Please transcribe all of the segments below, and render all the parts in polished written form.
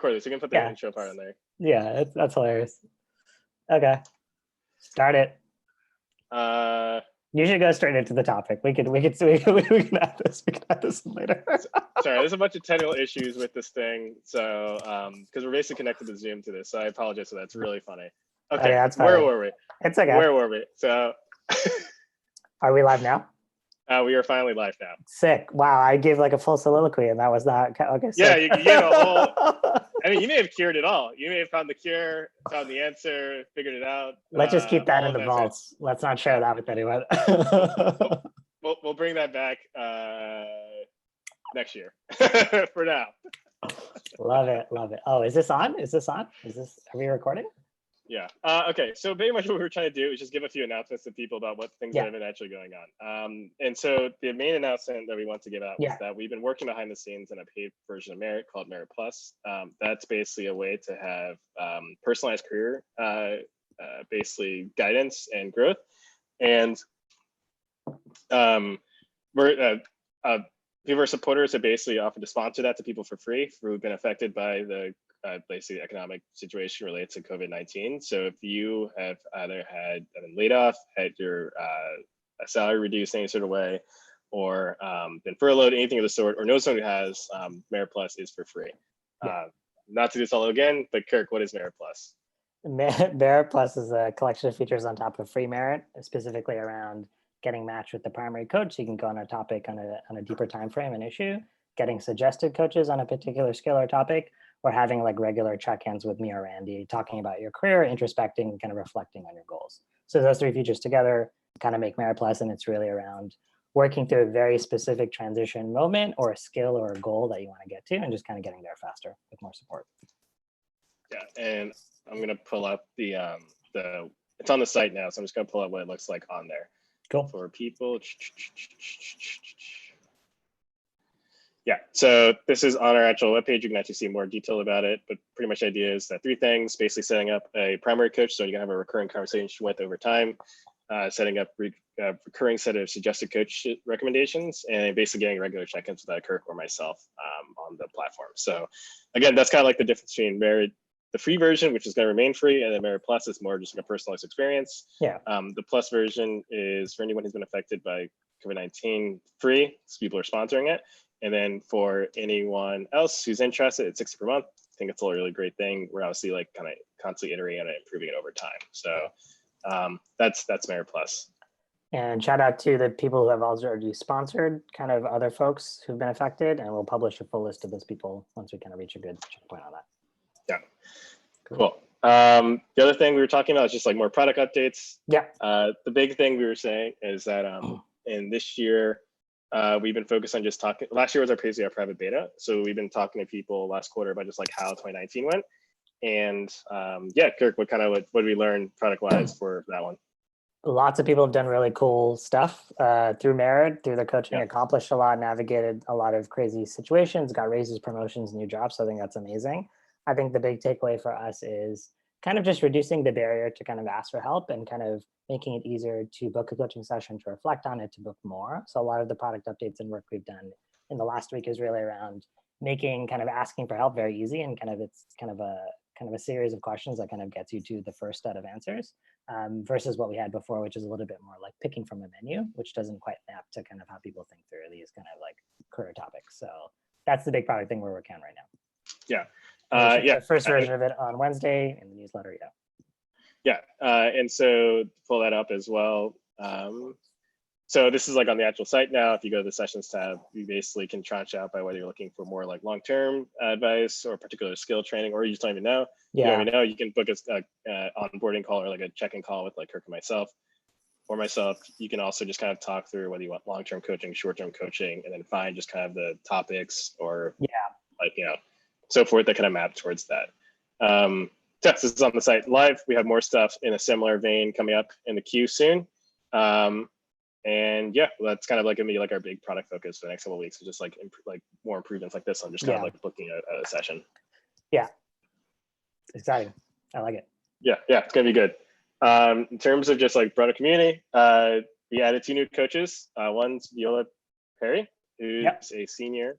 record this. You can put the intro part in there. Yeah, that's hilarious. Okay, start it. You should go straight into the topic. We can add this. We can add this later. Sorry, there's a bunch of technical issues with this thing. So, because we're basically connected to Zoom to this, so I apologize for that. It's really funny. Okay, that's fine. Where were we? It's okay. Where were we? So, are we live now? We are finally live now. Sick! Wow, I gave like a full soliloquy, and that was not okay. Yeah, you gave a whole. I mean, you may have cured it all. You may have found the cure, found the answer, figured it out. Let's just keep that in the vaults. Let's not share that with anyone. We'll bring that back next year. For now. Love it. Oh, is this on? Are we recording? Yeah. Okay. So pretty much what we were trying to do is just give a few announcements to people about what things that have been actually going on. And so the main announcement that we want to give out was that we've been working behind the scenes in a paid version of Merit called Merit Plus. That's basically a way to have personalized career, basically guidance and growth. And we're people are supporters have basically offered to sponsor that to people for free who've been affected by the basically economic situation related to COVID-19. So if you have either been laid off, had your salary reduced in any sort of way, or been furloughed, anything of the sort, or know someone who has, Merit Plus is for free. Not to do this all again, but Kirk, what is Merit Plus? Merit Plus is a collection of features on top of free Merit, specifically around getting matched with the primary coach. So you can go on a topic on a deeper time frame and issue, getting suggested coaches on a particular skill or topic, or having like regular check-ins with me or Randy, talking about your career, introspecting, kind of reflecting on your goals. So those three features together kind of make Merit Plus, and it's really around working through a very specific transition moment or a skill or a goal that you want to get to, and just kind of getting there faster with more support. Yeah, and I'm gonna pull up the it's on the site now, so I'm just gonna pull up what it looks like on there. Cool. For people. Yeah, so this is on our actual webpage. You can actually see more detail about it, but pretty much the idea is that three things: basically setting up a primary coach so you can have a recurring conversation with over time, setting up a recurring set of suggested coach recommendations, and basically getting regular check-ins with Kirk or myself on the platform. So again, that's kind of like the difference between Merit, the free version, which is going to remain free, and then Merit Plus is more just like a personalized experience. Yeah. The Plus version is for anyone who's been affected by COVID-19 free, so people are sponsoring it. And then for anyone else who's interested, it's $60 per month. I think it's a really great thing. We're obviously like kind of constantly iterating on it, improving it over time. So that's Merit Plus. And shout out to the people who have already sponsored kind of other folks who've been affected, and we'll publish a full list of those people once we kind of reach a good checkpoint on that. Yeah, cool. The other thing we were talking about is just like more product updates. Yeah. The big thing we were saying is that in this year, we've been focused on just talking. Last year was basically our private beta, so we've been talking to people last quarter about just like how 2019 went. And Kirk, what did we learn product wise for that one? Lots of people have done really cool stuff through Merit, through their coaching, accomplished a lot, navigated a lot of crazy situations, got raises, promotions, new jobs. So I think that's amazing. I think the big takeaway for us is kind of just reducing the barrier to kind of ask for help and kind of making it easier to book a coaching session, to reflect on it, to book more. So a lot of the product updates and work we've done in the last week is really around making kind of asking for help very easy, and it's kind of a series of questions that kind of gets you to the first set of answers versus what we had before, which is a little bit more like picking from a menu, which doesn't quite map to kind of how people think through these kind of like career topics. So that's the big product thing we're working on right now. Yeah. The first version of it on Wednesday in the newsletter. And so to pull that up as well. So this is like on the actual site now. If you go to the sessions tab, you basically can tranche out by whether you're looking for more like long-term advice or particular skill training, or you just don't even know. You don't even know. You can book a onboarding call or like a check-in call with like Kirk and myself. Or myself. You can also just kind of talk through whether you want long-term coaching, short-term coaching, and then find just kind of the topics or so forth that kind of map towards that. This is on the site live. We have more stuff in a similar vein coming up in the queue soon. That's kind of like gonna be like our big product focus for the next couple of weeks. So just like more improvements like this. I'm just kind of like booking a session. Yeah, exciting. I like it. Yeah, it's gonna be good. In terms of just like broader community, we added 2 new coaches. One's Viola Perry, who's a senior.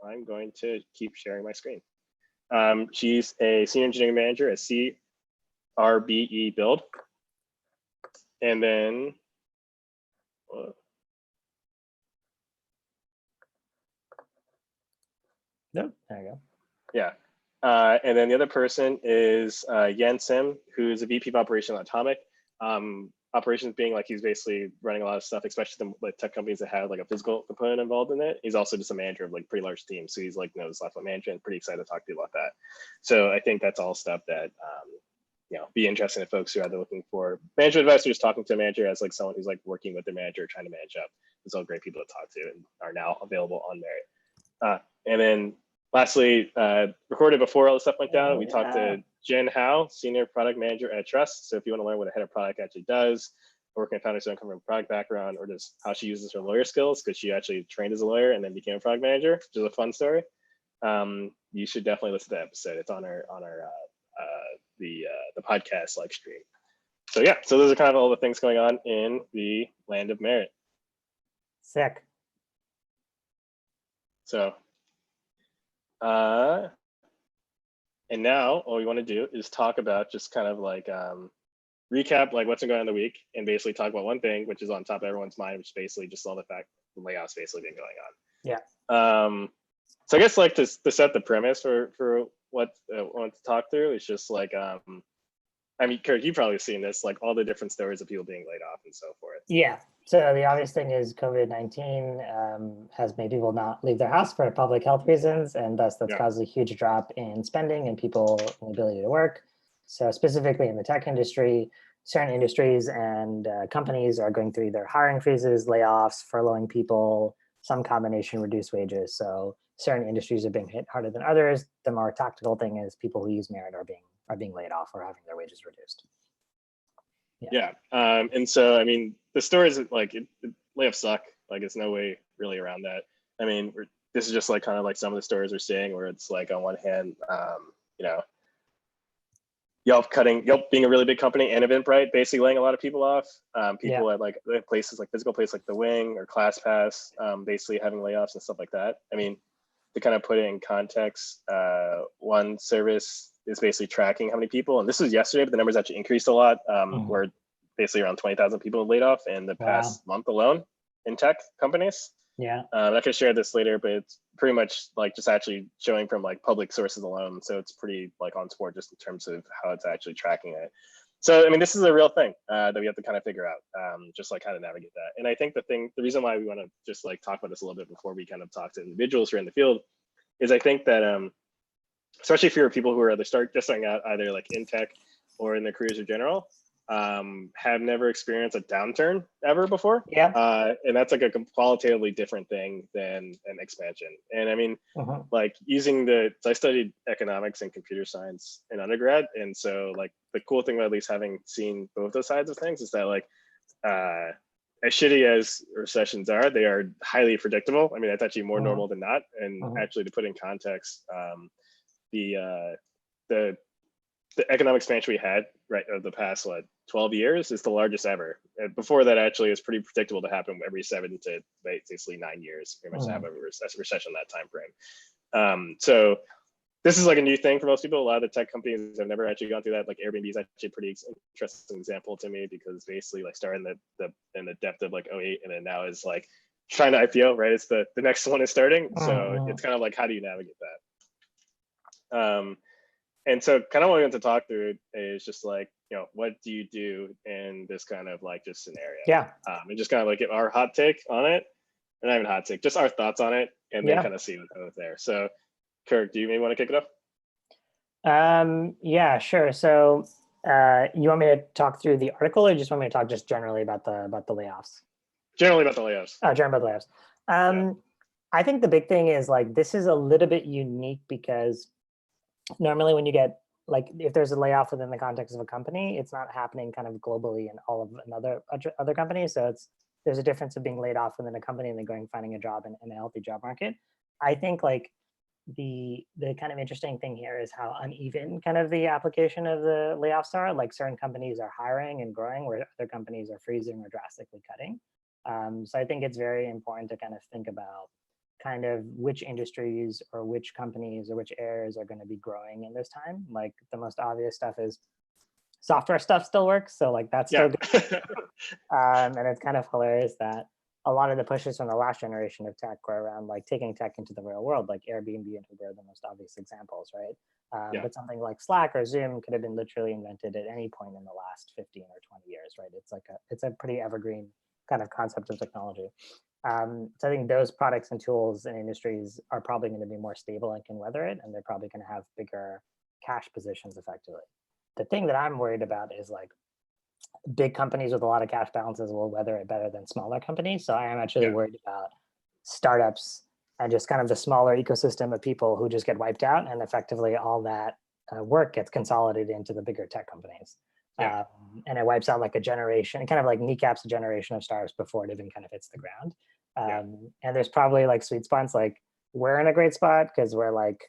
I'm going to keep sharing my screen. She's a senior engineering manager at CRBE Build. And then, Nope, there you go. yeah. And then the other person is Yen Sim, who's a VP of Operations at Atomic. Operations being like he's basically running a lot of stuff, especially the tech companies that have like a physical component involved in it. He's also just a manager of like pretty large teams. So he's like knows lots about management, pretty excited to talk to you about that. So I think that's all stuff that, be interesting to folks who are either looking for management advice or just talking to a manager as like someone who's like working with their manager, trying to manage up. It's all great people to talk to and are now available on Merit. And then lastly, recorded before all this stuff went down, we talked to Jen Howe, Senior Product Manager at Trust. So if you want to learn what a head of product actually does, working at founders don't come from a product background, or just how she uses her lawyer skills, because she actually trained as a lawyer and then became a product manager, which is a fun story. You should definitely listen to that episode. It's on our the podcast live stream. So yeah, so those are kind of all the things going on in the land of Merit. Sick. So and now all we want to do is talk about just kind of like recap like what's been going on in the week, and basically talk about one thing which is on top of everyone's mind, which is basically just all the fact the layoffs basically been going on. Yeah. So I guess like to set the premise for what I want to talk through is just like I mean, Kirk, you've probably seen this, like all the different stories of people being laid off and so forth. Yeah. So the obvious thing is COVID-19 has made people not leave their house for public health reasons, and thus that's caused a huge drop in spending and people and ability to work. So specifically in the tech industry, certain industries and companies are going through either hiring freezes, layoffs, furloughing people, some combination reduced wages. So certain industries are being hit harder than others. The more tactical thing is people who use Merit are being laid off or having their wages reduced. Yeah. And so, I mean, the stories like layoffs suck. Like, it's no way really around that. I mean, this is just like kind of like some of the stories we're seeing where it's like on one hand, Yelp being a really big company and Eventbrite basically laying a lot of people off. People at like places like physical places like The Wing or ClassPass, basically having layoffs and stuff like that. I mean, to kind of put it in context, one service is basically tracking how many people, and this was yesterday, but the numbers actually increased a lot, where basically around 20,000 people laid off in the past month alone in tech companies. Yeah. I can share this later, but it's pretty much like just actually showing from like public sources alone. So it's pretty like on sport just in terms of how it's actually tracking it. So, I mean, this is a real thing that we have to kind of figure out, just like how to navigate that. And I think the reason why we want to just like talk about this a little bit before we kind of talk to individuals who are in the field is I think that, especially if you're people who are just starting out either like in tech or in their careers in general, have never experienced a downturn ever before. And that's like a qualitatively different thing than an expansion. And I mean, like so I studied economics and computer science in undergrad. And so like the cool thing about at least having seen both those sides of things is that like, as shitty as recessions are, they are highly predictable. I mean, that's actually more normal than not. And actually to put in context, the economic expansion we had of the past 12 years is the largest ever. And before that, actually, it's pretty predictable to happen every 7 to basically 9 years, pretty much to have a recession in that time frame. So this is like a new thing for most people. A lot of the tech companies have never actually gone through that. Like Airbnb is actually a pretty interesting example to me because basically like started in the depth of like 08 and then now is like trying to IPO, right? It's the next one is starting. So it's kind of like, how do you navigate that? And so kind of what we want to talk through is just like, what do you do in this kind of like just scenario? And just kind of like give our hot take on it. And not even hot take, just our thoughts on it and then kind of see what goes there. So Kirk, do you maybe want to kick it off? Yeah, sure. So you want me to talk through the article or you just want me to talk just generally about the layoffs? Generally about the layoffs. Oh, generally about the layoffs. I think the big thing is like, this is a little bit unique because normally when you get like, if there's a layoff within the context of a company, it's not happening kind of globally in all of other companies. So there's a difference of being laid off within a company and then finding a job in a healthy job market. I think like the kind of interesting thing here is how uneven kind of the application of the layoffs are. Like certain companies are hiring and growing where other companies are freezing or drastically cutting. So I think it's very important to kind of think about kind of which industries or which companies or which areas are going to be growing in this time. Like the most obvious stuff is software stuff still works. So like that's still good. And it's kind of hilarious that a lot of the pushes from the last generation of tech were around like taking tech into the real world, like Airbnb and Uber are the most obvious examples, right? But something like Slack or Zoom could have been literally invented at any point in the last 15 or 20 years, right? It's a pretty evergreen kind of concept of technology. So I think those products and tools and industries are probably going to be more stable and can weather it, and they're probably going to have bigger cash positions effectively. The thing that I'm worried about is like big companies with a lot of cash balances will weather it better than smaller companies. So I am actually worried about startups and just kind of the smaller ecosystem of people who just get wiped out, and effectively all that work gets consolidated into the bigger tech companies. And it wipes out like a generation, it kind of like kneecaps a generation of startups before it even kind of hits the ground. And there's probably like sweet spots, like we're in a great spot because we're like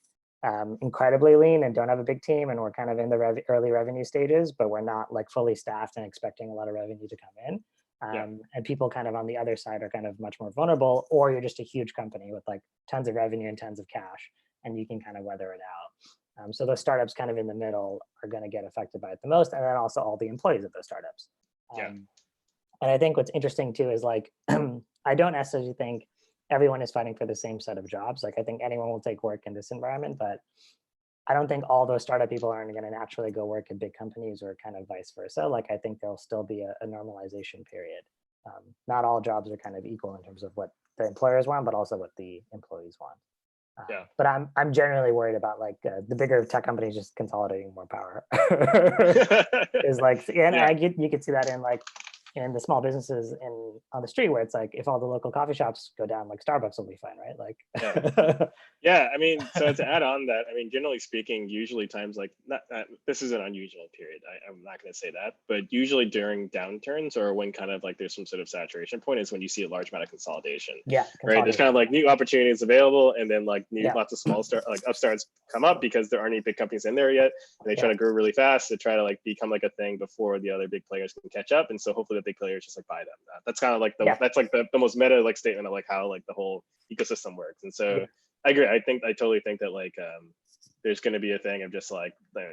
incredibly lean and don't have a big team, and we're kind of in the early revenue stages, but we're not like fully staffed and expecting a lot of revenue to come in. And people kind of on the other side are kind of much more vulnerable, or you're just a huge company with like tons of revenue and tons of cash, and you can kind of weather it out. So those startups kind of in the middle are going to get affected by it the most, and then also all the employees of those startups. And I think what's interesting too is like, I don't necessarily think everyone is fighting for the same set of jobs. Like I think anyone will take work in this environment, but I don't think all those startup people aren't going to naturally go work at big companies or kind of vice versa. Like I think there'll still be a normalization period. Not all jobs are kind of equal in terms of what the employers want, but also what the employees want. But I'm generally worried about like the bigger tech companies just consolidating more power. Is like, and you could see that in like in the small businesses on the street where it's like if all the local coffee shops go down, like Starbucks will be fine, right? Like I mean, so to add on that, I mean, generally speaking, usually times like this is an unusual period. I'm not going to say that, but usually during downturns or when kind of like there's some sort of saturation point is when you see a large amount of consolidation. Right. There's kind of like new opportunities available, and then like lots of small upstarts come up because there aren't any big companies in there yet, and they try to grow really fast to try to like become like a thing before the other big players can catch up, and so hopefully the big players just like buy them. That's kind of like that's like the most meta like statement of like how like the whole ecosystem works. And so I agree. I totally think that like there's going to be a thing of just like the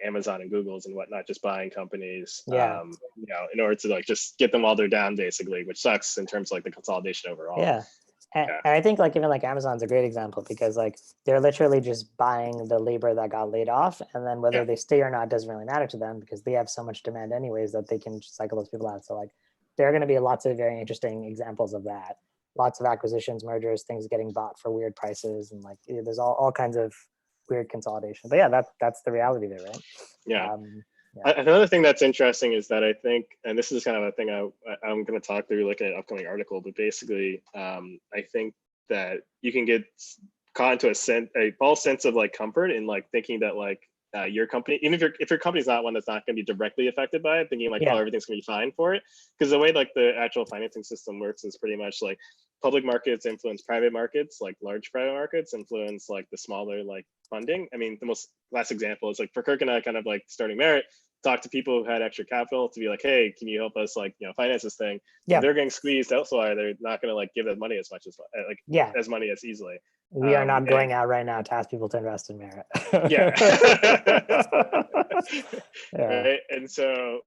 Amazon and Googles and whatnot just buying companies, in order to like just get them while they're down, basically, which sucks in terms of like the consolidation overall. And I think like even like Amazon's a great example because like they're literally just buying the labor that got laid off, and then whether they stay or not doesn't really matter to them because they have so much demand anyways that they can just cycle those people out. So like there are going to be lots of very interesting examples of that. Lots of acquisitions, mergers, things getting bought for weird prices, and like there's all kinds of weird consolidation. But that's the reality there, right? Another thing that's interesting is that I think, and this is kind of a thing I'm going to talk through like an upcoming article, but basically I think that you can get caught into a false sense of like comfort in like thinking that like your company, even if your company's not one that's not going to be directly affected by it, thinking like, oh, everything's going to be fine for it. Because the way like the actual financing system works is pretty much like public markets influence private markets, like large private markets influence like the smaller like funding. I mean, the most last example is like for Kirk and I kind of like starting Merit, talk to people who had extra capital to be like, hey, can you help us like, finance this thing? They're getting squeezed elsewhere. They're not going to like give us money as much as as money as easily. We are not going out right now to ask people to invest in Merit. Right. And so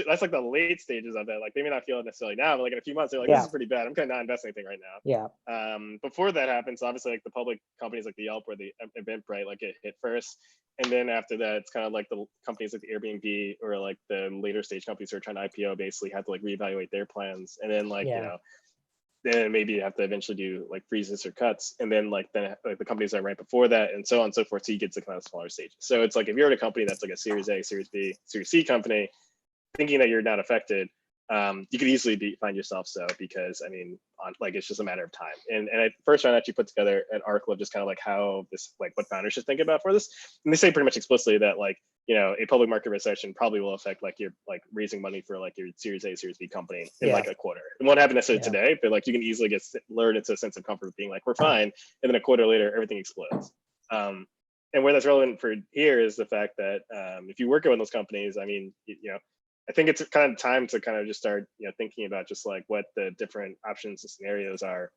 that's like the late stages of it. Like they may not feel it necessarily now, but like in a few months, they're like, this is pretty bad. I'm kind of not investing anything right now. Before that happens, obviously like the public companies like the Yelp or the Eventbrite like get hit first. And then after that, it's kind of like the companies like the Airbnb or like the later stage companies who are trying to IPO basically have to like reevaluate their plans. And then like, then maybe you have to eventually do like freezes or cuts. And then like the companies that are right before that and so on and so forth. So you get to kind of smaller stages. So it's like if you're at a company that's like a Series A, Series B, Series C company, thinking that you're not affected, you could easily find yourself because I mean, like it's just a matter of time. And I first trying to actually put together an article of just kind of like how this, like what founders should think about for this. And they say pretty much explicitly that like, a public market recession probably will affect like your like raising money for like your Series A, Series B company in like a quarter. It won't happen necessarily today, but like you can easily get lured into a sense of comfort of being like, we're fine. And then a quarter later, everything explodes. And where that's relevant for here is the fact that if you work with those companies, I mean, I think it's kind of time to kind of just start, thinking about just like what the different options and scenarios are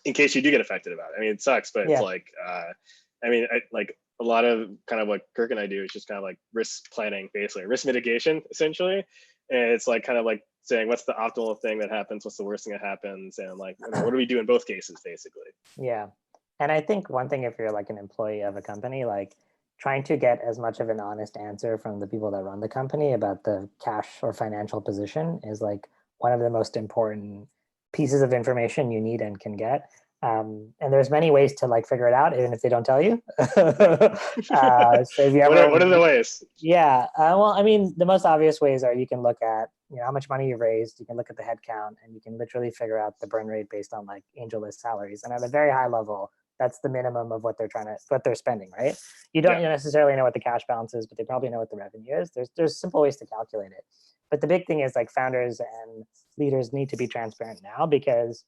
in case you do get affected about it. I mean, it sucks, but it's like, I mean, like a lot of kind of what Kirk and I do is just kind of like risk planning, basically risk mitigation, essentially. And it's like kind of like saying, what's the optimal thing that happens? What's the worst thing that happens? And like, what do we do in both cases, basically? Yeah. And I think one thing, if you're like an employee of a company, like trying to get as much of an honest answer from the people that run the company about the cash or financial position is like one of the most important pieces of information you need and can get. And there's many ways to like figure it out, even if they don't tell you. So if you ever, what are the ways? Yeah, well, I mean, the most obvious ways are you can look at, you know, how much money you've raised. You can look at the head count, and you can literally figure out the burn rate based on like angel list salaries. And at a very high level, that's the minimum of what they're spending, right? You don't necessarily know what the cash balance is, but they probably know what the revenue is. There's simple ways to calculate it. But the big thing is like founders and leaders need to be transparent now, because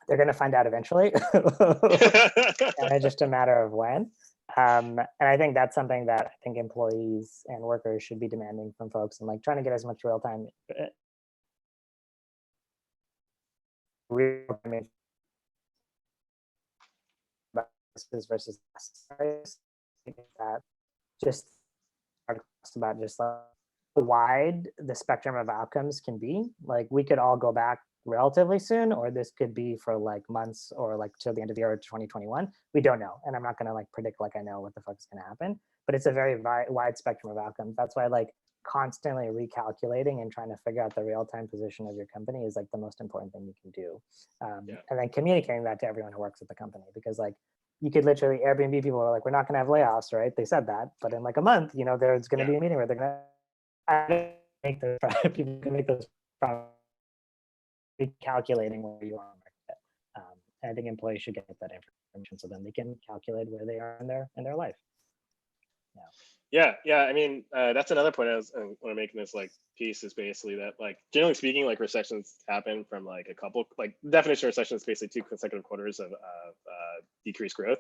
they're going to find out eventually. And it's just a matter of when. And I think that's something that I think employees and workers should be demanding from folks, and like trying to get as much real time versus that just about just like how wide the spectrum of outcomes can be. Like we could all go back relatively soon, or this could be for like months, or like till the end of the year, 2021. We don't know, and I'm not going to like predict like I know what the fuck's going to happen, but it's a very wide spectrum of outcomes. That's why like constantly recalculating and trying to figure out the real-time position of your company is like the most important thing you can do. And then communicating that to everyone who works at the company, because like you could literally, Airbnb people are like, we're not going to have layoffs, right? They said that, but in like a month, you know, there's going to be a meeting where they're going to make those people can make those recalculating where you are in the market. I think employees should get that information so then they can calculate where they are in their life. Yeah. I mean, that's another point I was when I'm making this like piece is basically that like generally speaking, like recessions happen from like a couple, like definition of recession is basically 2 consecutive quarters of decreased growth.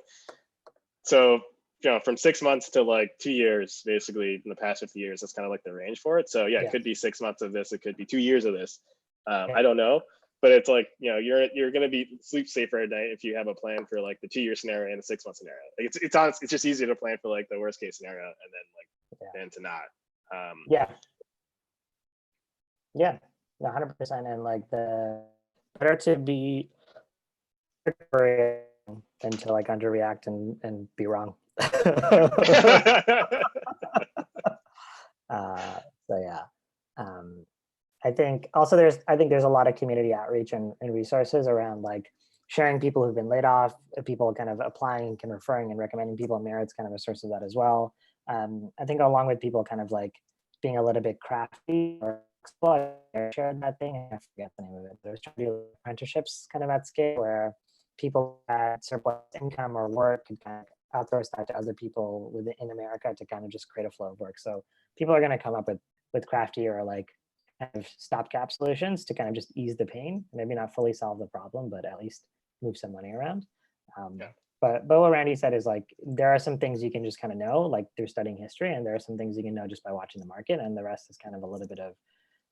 So you know, from 6 months to like 2 years, basically in the past 50 years, that's kind of like the range for it. So yeah, it could be 6 months of this, it could be 2 years of this. I don't know, but it's like, you know, you're going to be sleep safer at night if you have a plan for like the 2-year scenario and the 6 month scenario. Like it's honest, it's just easier to plan for like the worst case scenario and then like than to not. Yeah, 100%. And like the better to be than to like underreact and be wrong. So yeah. I think also there's a lot of community outreach and resources around like sharing people who've been laid off, people kind of applying and referring and recommending people. Merit's kind of a source of that as well. I think along with people kind of like being a little bit crafty or shared that thing. I forget the name of it. There's trying to do apprenticeships kind of at scale where people had surplus income or work could kind of outsource that to other people within America to kind of just create a flow of work. So people are going to come up with crafty or like kind of stopgap solutions to kind of just ease the pain, maybe not fully solve the problem, but at least move some money around. But what Randy said is like, there are some things you can just kind of know, like through studying history, and there are some things you can know just by watching the market, and the rest is kind of a little bit of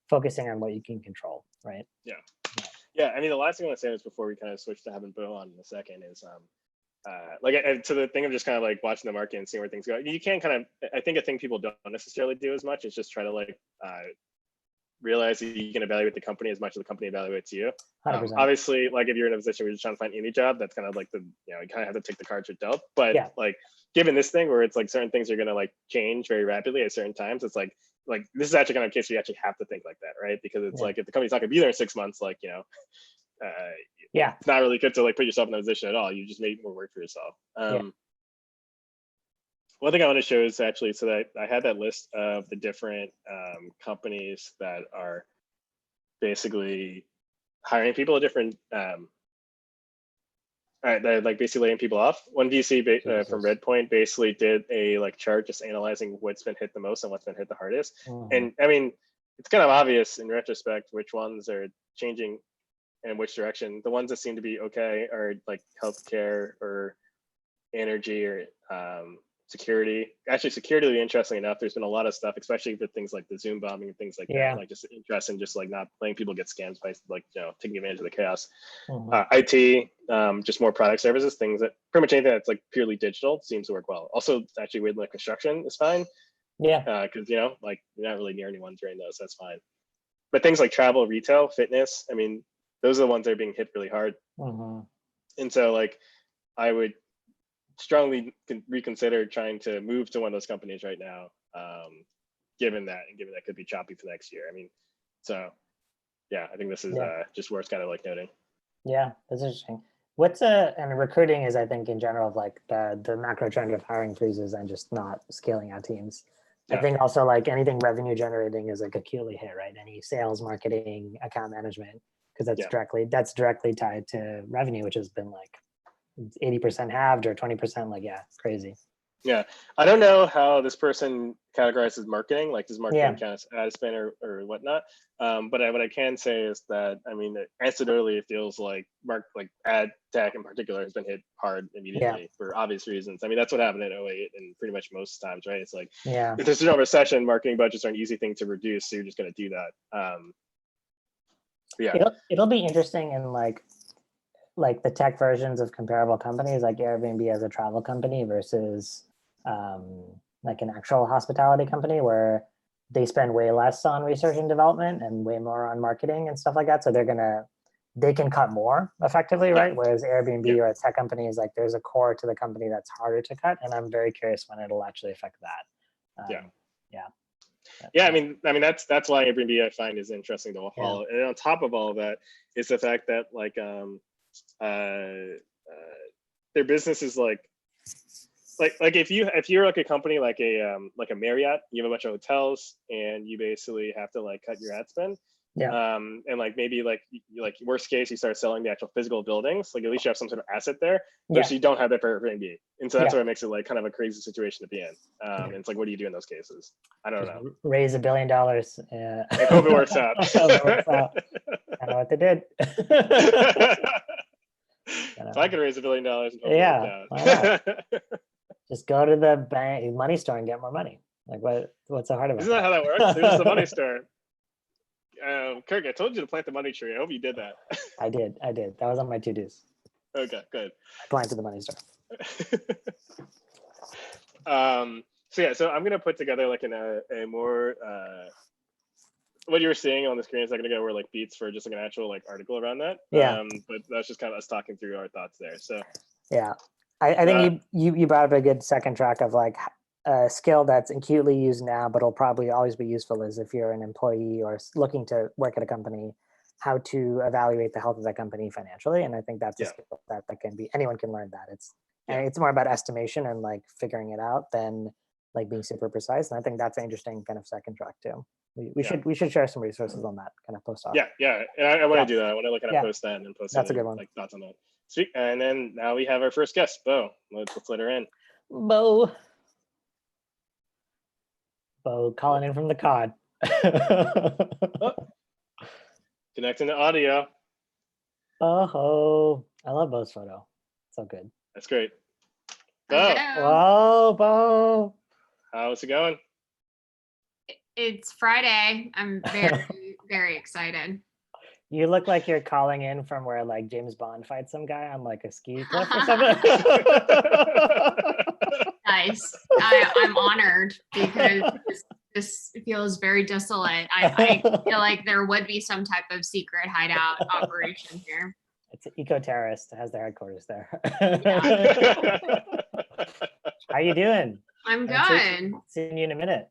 focusing on what you can control, right? Yeah. I mean, the last thing I want to say is before we kind of switch to having Bo on in a second is like to the thing of just kind of like watching the market and seeing where things go. You can kind of, I think a thing people don't necessarily do as much is just try to like realize that you can evaluate the company as much as the company evaluates you. Obviously, like if you're in a position where you're just trying to find any job, that's kind of like the, you know, you kind of have to take the cards you're dealt. But like given this thing where it's like certain things are going to like change very rapidly at certain times, it's like this is actually kind of a case where you actually have to think like that, right? Because it's like if the company's not going to be there in 6 months, like, you know, it's not really good to like put yourself in a position at all. You just make more work for yourself. One thing I want to show is actually, so that I had that list of the different companies that are basically hiring people at different, they're like basically laying people off. One VC from Redpoint basically did a like chart just analyzing what's been hit the most and what's been hit the hardest. And I mean, it's kind of obvious in retrospect which ones are changing and which direction. The ones that seem to be okay are like healthcare or energy or security. Actually, security will be interesting enough. There's been a lot of stuff, especially for things like the Zoom bombing and things like Yeah. that. Like just interest in just like not letting people get scammed by like taking advantage of the chaos. Mhm. IT, just more product services, things that pretty much anything that's like purely digital seems to work well. Also, actually, weirdly, like construction is fine. Yeah. Because like you're not really near anyone during those, so that's fine. But things like travel, retail, fitness, I mean, those are the ones that are being hit really hard. Mhm. And so like I would strongly reconsider trying to move to one of those companies right now, given that could be choppy for next year. I mean, so yeah, I think this is just worth kind of like noting. Yeah, that's interesting. And recruiting is, I think, in general, of like the macro trend of hiring freezes and just not scaling out teams. I think also like anything revenue generating is like acutely hit, right? Any sales, marketing, account management, because that's directly tied to revenue, which has been like 80% halved or 20%, like, yeah, crazy. Yeah, I don't know how this person categorizes marketing, like does marketing kind of ad spend or whatnot. But what I can say is that, I mean, anecdotally, it feels like ad tech in particular has been hit hard immediately for obvious reasons. I mean, that's what happened in 08 and pretty much most times, right? It's like, if there's no recession, marketing budgets are an easy thing to reduce, so you're just going to do that. It'll be interesting in like the tech versions of comparable companies, like Airbnb as a travel company versus like an actual hospitality company, where they spend way less on research and development and way more on marketing and stuff like that. So they can cut more effectively, right? Whereas Airbnb or a tech company is like, there's a core to the company that's harder to cut. And I'm very curious when it'll actually affect that. I mean that's why Airbnb I find is interesting to follow. And on top of all of that is the fact that like their business is like if you're like a company like a Marriott, you have a bunch of hotels and you basically have to like cut your ad spend. And like maybe like worst case you start selling the actual physical buildings, like at least you have some sort of asset there, versus you don't have that for Airbnb. And so that's what makes it like kind of a crazy situation to be in. And it's like, what do you do in those cases? I don't know. Raise $1 billion. I hope it works out. I know what they did. If I could raise $1 billion, why not? Just go to the money store and get more money. Like what's so hard about Isn't that how that works? There's the money store. Kirk, I told you to plant the money tree. I hope you did that. I did. That was on my to-dos. Okay, good. I planted the money store. So I'm gonna put together like a more what you were seeing on the screen a second ago were like beats for just like an actual like article around that. But that's just kind of us talking through our thoughts there. So I think you brought up a good second track of like a skill that's acutely used now, but will probably always be useful, is if you're an employee or looking to work at a company, how to evaluate the health of that company financially. And I think that's a skill that can be, anyone can learn that. It's more about estimation and like figuring it out than like being super precise. And I think that's an interesting kind of second track too. We should share some resources on that kind of post off. Yeah. And I want to do that. I want to look at a post that and post that's a good one. Like thoughts on that. Sweet. And then now we have our first guest, Bo. Let's let her in. Bo calling in from the COD. Connecting to audio. Oh, I love Bo's photo. So good. That's great. Bo. Whoa, Bo. How's it going? It's Friday. I'm very, very excited. You look like you're calling in from where like James Bond fights some guy on like a ski cliff or something. Nice. I'm honored because this feels very desolate. I feel like there would be some type of secret hideout operation here. It's an eco-terrorist, has their headquarters there. Yeah. How you doing? I'm good. Seeing you in a minute.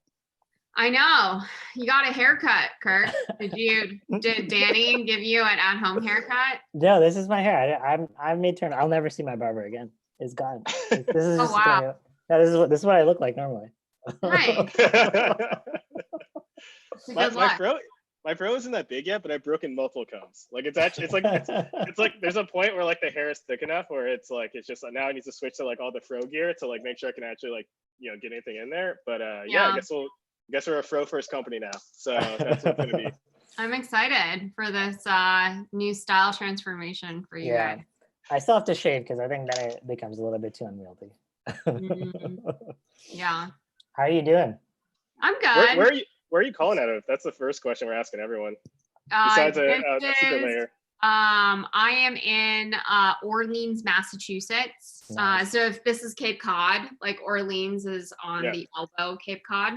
I know. You got a haircut, Kirk. Did Danny give you an at-home haircut? No, this is my hair. I'm made turn. I'll never see my barber again. It's gone. This is just wow. This is what I look like normally. Nice. My fro isn't that big yet, but I've broken multiple combs. Like it's like there's a point where like the hair is thick enough where it's just now I need to switch to like all the fro gear to like make sure I can actually like get anything in there. But I guess we're a fro first company now, so that's what it's gonna be. I'm excited for this new style transformation for you guys. I still have to shave because I think then it becomes a little bit too unwieldy. Yeah, How are you doing? I'm good. Where are you calling out of? That's the first question we're asking everyone. Uh, Besides a this secret is, layer. I am in Orleans, Massachusetts. Nice. So if this is Cape Cod, like Orleans is on Yeah. the elbow Cape Cod.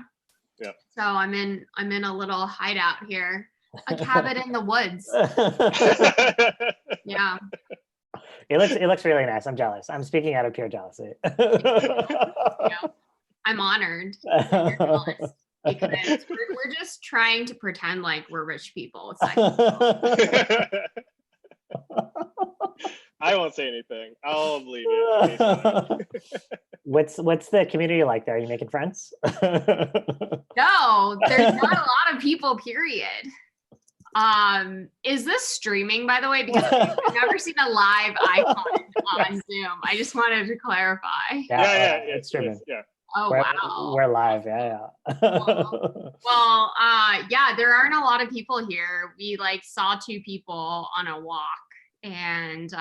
Yeah. So I'm in a little hideout here, a cabin in the woods. Yeah. It looks really nice. I'm jealous. I'm speaking out of pure jealousy. Yeah. I'm honored that you're jealous because we're just trying to pretend like we're rich people. It's like, I won't say anything. I'll believe you. What's the community like there? Are you making friends? no, there's not a lot of people, period. Is this streaming, by the way? Because I've never seen a live icon on Zoom. I just wanted to clarify. Yeah, it's streaming. yeah. Oh, wow. We're live. Yeah. Well, yeah, there aren't a lot of people here. We like saw 2 people on a walk, and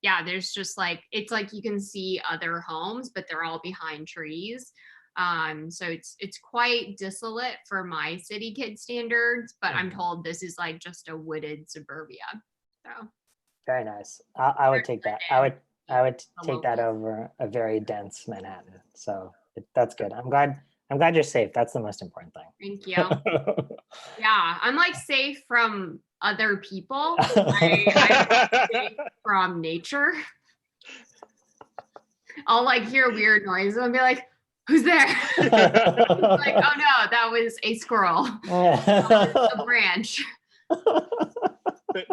yeah, there's just like, it's like you can see other homes, but they're all behind trees. So it's quite desolate for my city kid standards, but I'm told this is like just a wooded suburbia. So very nice. I would take that. I would take that over a very dense Manhattan. So that's good. I'm glad you're safe. That's the most important thing. Thank you. Yeah, I'm like safe from other people. I'm safe from nature. I'll like hear weird noises and be like, who's there? Like, oh no, that was a squirrel. A branch.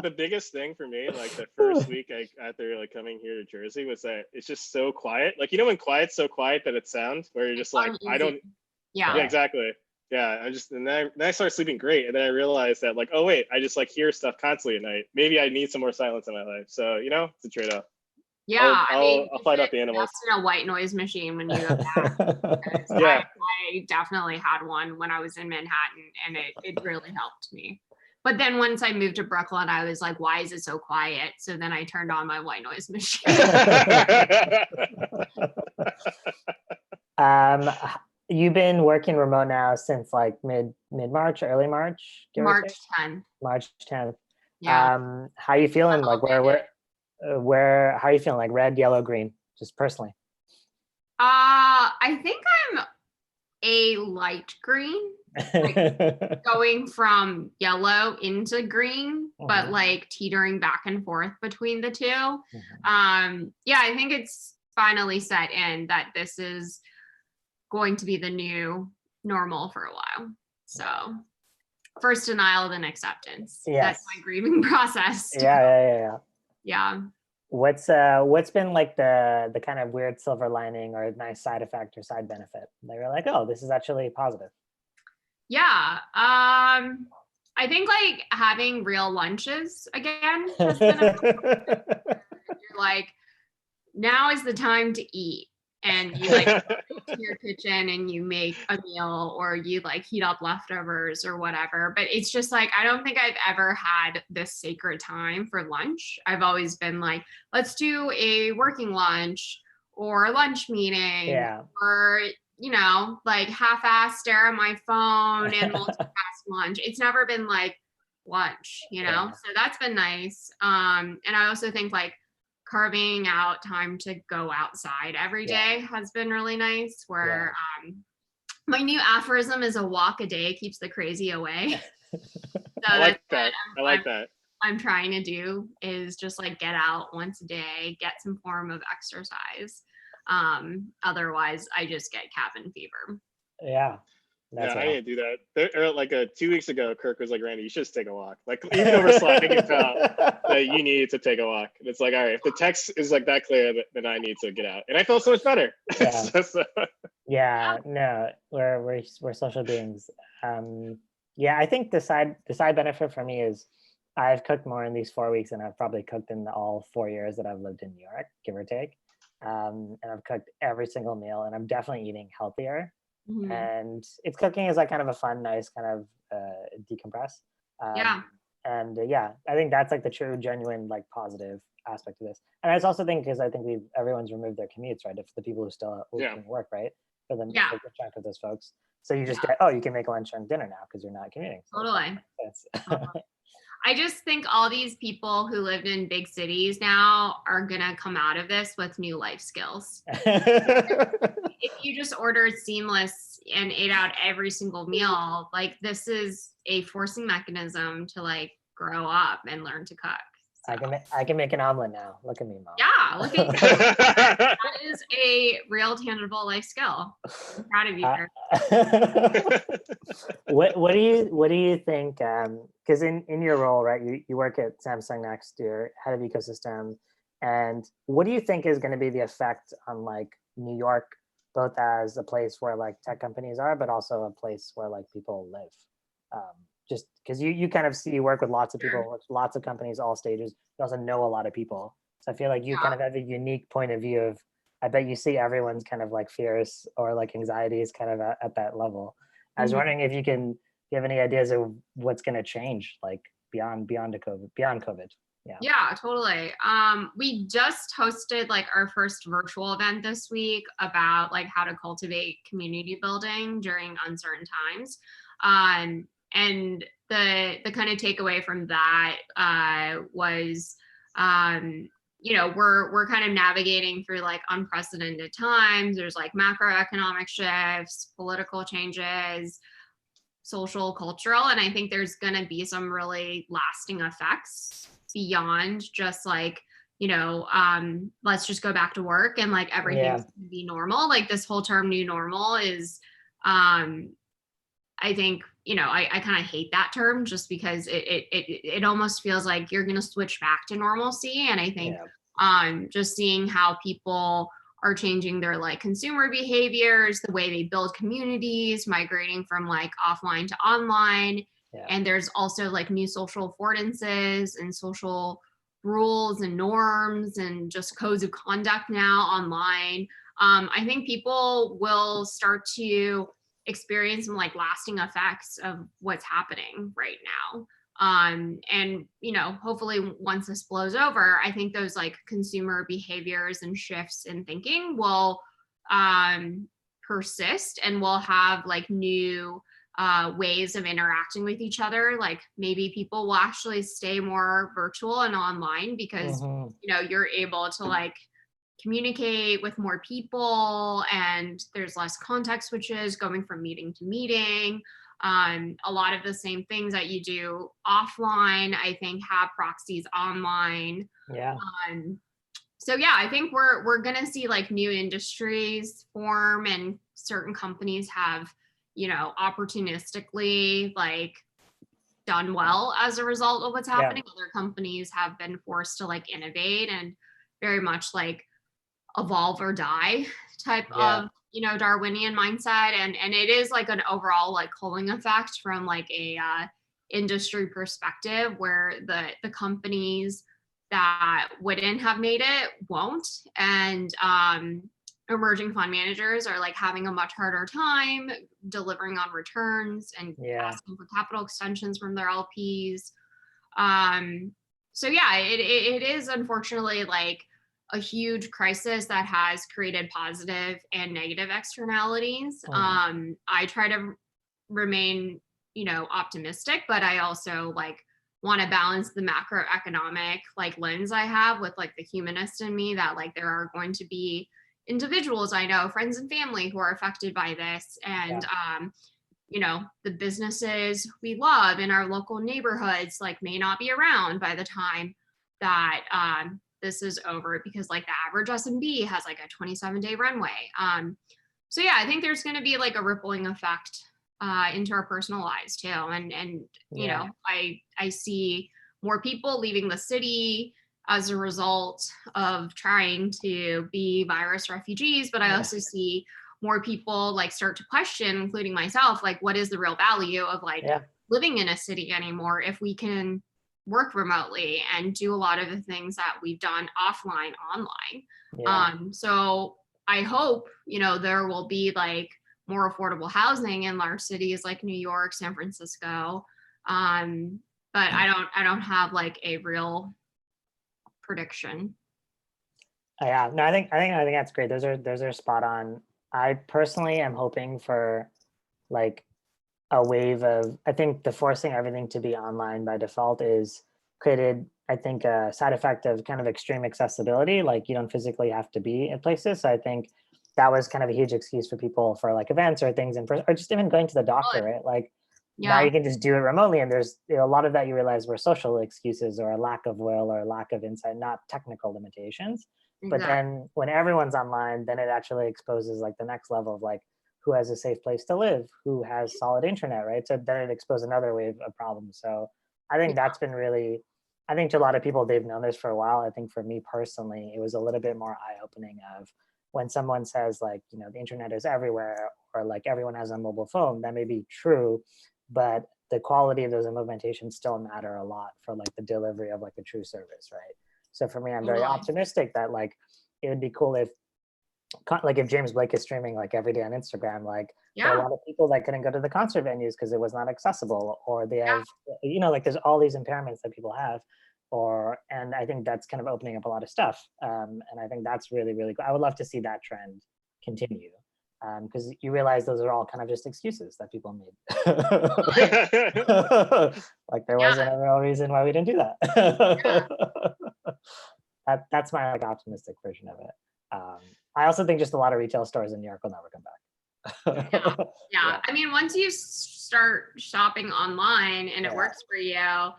The biggest thing for me, like the first week after like coming here to Jersey, was that it's just so quiet. Like, you know, when quiet's so quiet that it sounds, where you're just like, I don't. Yeah. Yeah, exactly. Yeah, and then I started sleeping great, and then I realized that like, oh wait, I just like hear stuff constantly at night. Maybe I need some more silence in my life. So, you know, it's a trade-off. Yeah, I'll fight out the animals. Invest in a white noise machine when you go back. Yeah. I definitely had one when I was in Manhattan, and it really helped me. But then once I moved to Brooklyn, I was like, why is it so quiet? So then I turned on my white noise machine. You've been working remote now since like mid-March, early March? March 10th. March 10th. Yeah. How are you feeling? Like where how are you feeling? Like red, yellow, green, just personally? I think I'm a light green, like going from yellow into green, but like teetering back and forth between the two. Yeah, I think it's finally set in that this is going to be the new normal for a while. So first denial, then acceptance. Yes. That's my grieving process. Yeah. What's been like the kind of weird silver lining or nice side effect or side benefit? They were like, oh, this is actually positive. Yeah. I think like having real lunches again has been you're like, now is the time to eat. And you like go to your kitchen and you make a meal, or you like heat up leftovers or whatever. But it's just like, I don't think I've ever had this sacred time for lunch. I've always been like, let's do a working lunch or a lunch meeting, or, you know, like half-ass stare at my phone and multitask lunch. It's never been like lunch, you know? So that's been nice. And I also think like carving out time to go outside every day has been really nice, where my new aphorism is a walk a day keeps the crazy away. So I like that. I like that. I'm trying to do is just like get out once a day, get some form of exercise. Otherwise I just get cabin fever. I need to do that. Like 2 weeks ago, Kirk was like, Randy, you should just take a walk. Like, even over Slack, I can tell that you need to take a walk. And it's like, all right, if the text is like that clear, then I need to get out. And I felt so much better. No, we're social beings. I think the side benefit for me is I've cooked more in these 4 weeks than I've probably cooked in all 4 years that I've lived in New York, give or take. And I've cooked every single meal, and I'm definitely eating healthier. And it's cooking is like kind of a fun, nice kind of decompress. And yeah, I think that's like the true, genuine, like positive aspect of this. And I just also think because I think everyone's removed their commutes, right? If the people who still can work, right? For the Yeah. for the chunk of those folks. So you just Yeah. get, you can make lunch and dinner now because you're not commuting. So Totally. it's- I just think all these people who lived in big cities now are gonna come out of this with new life skills. If you just ordered seamless and ate out every single meal, like this is a forcing mechanism to like grow up and learn to cook. So, I can make an omelet now. Look at me, mom. yeah, look at that is a real tangible life skill. I'm proud of you, Kirk. What do you think? Because in your role, right, you work at SamsungNEXT, you're head of ecosystem, and what do you think is going to be the effect on like New York, both as a place where like tech companies are, but also a place where like people live? Just because you kind of you work with lots of people, Sure. lots of companies, all stages. You also know a lot of people, so I feel like you kind of have a unique point of view of. I bet you see everyone's kind of like fears or like anxieties kind of at that level. I was wondering if you have any ideas of what's going to change, like beyond COVID. Yeah, totally. We just hosted like our first virtual event this week about like how to cultivate community building during uncertain times. And the kind of takeaway from that was we're kind of navigating through like unprecedented times. There's like macroeconomic shifts, political changes, social, cultural, and I think there's going to be some really lasting effects beyond just like let's just go back to work and like everything's gonna be normal. Like this whole term new normal is I think I kind of hate that term just because it almost feels like you're going to switch back to normalcy. And I think just seeing how people are changing their like consumer behaviors, the way they build communities, migrating from like offline to online. And there's also like new social affordances and social rules and norms and just codes of conduct now online. I think people will start to experience some like lasting effects of what's happening right now. And hopefully once this blows over, I think those like consumer behaviors and shifts in thinking will persist, and we'll have like new ways of interacting with each other. Like maybe people will actually stay more virtual and online because you're able to like communicate with more people and there's less context switches going from meeting to meeting. A lot of the same things that you do offline, I think, have proxies online. So yeah, I think we're gonna see like new industries form, and certain companies have, opportunistically like done well as a result of what's happening. Other companies have been forced to like innovate and very much like evolve or die type of Darwinian mindset, and it is like an overall like culling effect from like a industry perspective, where the companies that wouldn't have made it won't, and emerging fund managers are like having a much harder time delivering on returns and asking for capital extensions from their LPs. So yeah, it is unfortunately like a huge crisis that has created positive and negative externalities. I try to remain, optimistic, but I also like want to balance the macroeconomic like lens I have with like the humanist in me, that like there are going to be individuals I know, friends and family, who are affected by this, and the businesses we love in our local neighborhoods like may not be around by the time that this is over, because like the average SMB has like a 27-day runway. So yeah, I think there's going to be like a rippling effect into our personal lives too. And I see more people leaving the city as a result of trying to be virus refugees, but I also see more people like start to question, including myself, like what is the real value of like living in a city anymore if we can work remotely and do a lot of the things that we've done offline online. So I hope there will be like more affordable housing in large cities like New York, San Francisco, but I don't have like a real prediction. Yeah, no, I think that's great. Those are spot on. I personally am hoping for like a wave of, I think the forcing everything to be online by default is created, I think, a side effect of kind of extreme accessibility. Like you don't physically have to be in places. So I think that was kind of a huge excuse for people for like events or things in person, or just even going to the doctor, right? Like now Yeah, you can just do it remotely, and there's a lot of that you realize were social excuses or a lack of will or a lack of insight, not technical limitations. But exactly. then when everyone's online, then it actually exposes like the next level of like who has a safe place to live, who has solid internet, right? So then it exposed another wave of problems. So I think that's been really, I think to a lot of people, they've known this for a while. I think for me personally, it was a little bit more eye-opening of when someone says like, you know, the internet is everywhere or like everyone has a mobile phone, that may be true, but the quality of those implementations still matter a lot for like the delivery of like a true service, right? So for me, I'm very Totally. optimistic that like it would be cool if like if James Blake is streaming like every day on Instagram, like there are a Yeah, lot of people that couldn't go to the concert venues because it was not accessible, or they yeah, have, you know, like there's all these impairments that people have, and I think that's kind of opening up a lot of stuff. And I think that's really, really cool. I would love to see that trend continue. Because you realize those are all kind of just excuses that people made. Like there yeah, wasn't a real reason why we didn't do that. That's my like optimistic version of it. I also think just a lot of retail stores in New York will never come yeah, back. yeah. I mean, once you start shopping online and it Yeah. works for you,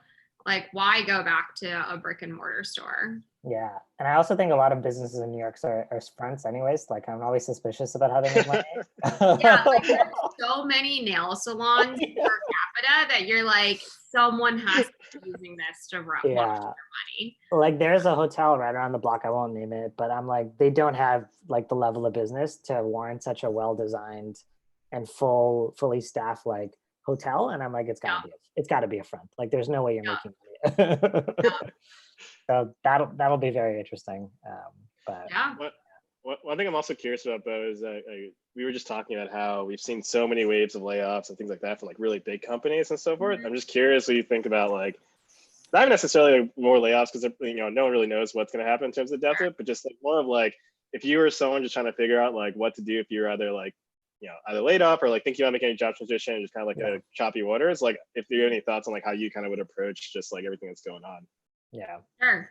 like why go back to a brick and mortar store? Yeah. And I also think a lot of businesses in New York are fronts anyways. Like I'm always suspicious about how they make money. Yeah, like there's so many nail salons per capita that you're like, someone has to be using this to wash their Yeah. money. Like there's a hotel right around the block, I won't name it, but I'm like, they don't have like the level of business to warrant such a well-designed and fully staffed like hotel. And I'm like, Yeah, it's gotta be a front. Like there's no way you're yeah, making money. yeah, So that'll be very interesting. But yeah. One thing I'm also curious about, though, is that we were just talking about how we've seen so many waves of layoffs and things like that from like really big companies and so forth. Mhm. I'm just curious what you think about like not necessarily more layoffs because you know no one really knows what's going to happen in terms of depth of it, but just like more of like if you were someone just trying to figure out like what to do if you're either like you know either laid off or like thinking about making a job transition and just kind of like a choppy waters. Like if you have any thoughts on like how you kind of would approach just like everything that's going on. yeah. Sure.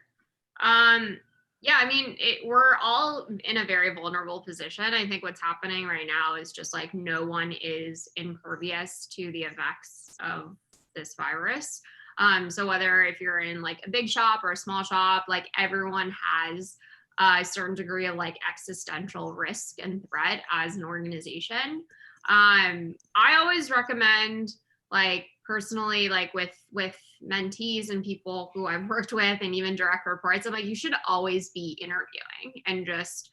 Yeah, I mean, we're all in a very vulnerable position. I think what's happening right now is just like no one is impervious to the effects of this virus. So whether if you're in like a big shop or a small shop, like everyone has a certain degree of like existential risk and threat as an organization. I always recommend like personally like with mentees and people who I've worked with and even direct reports, I'm like, you should always be interviewing and just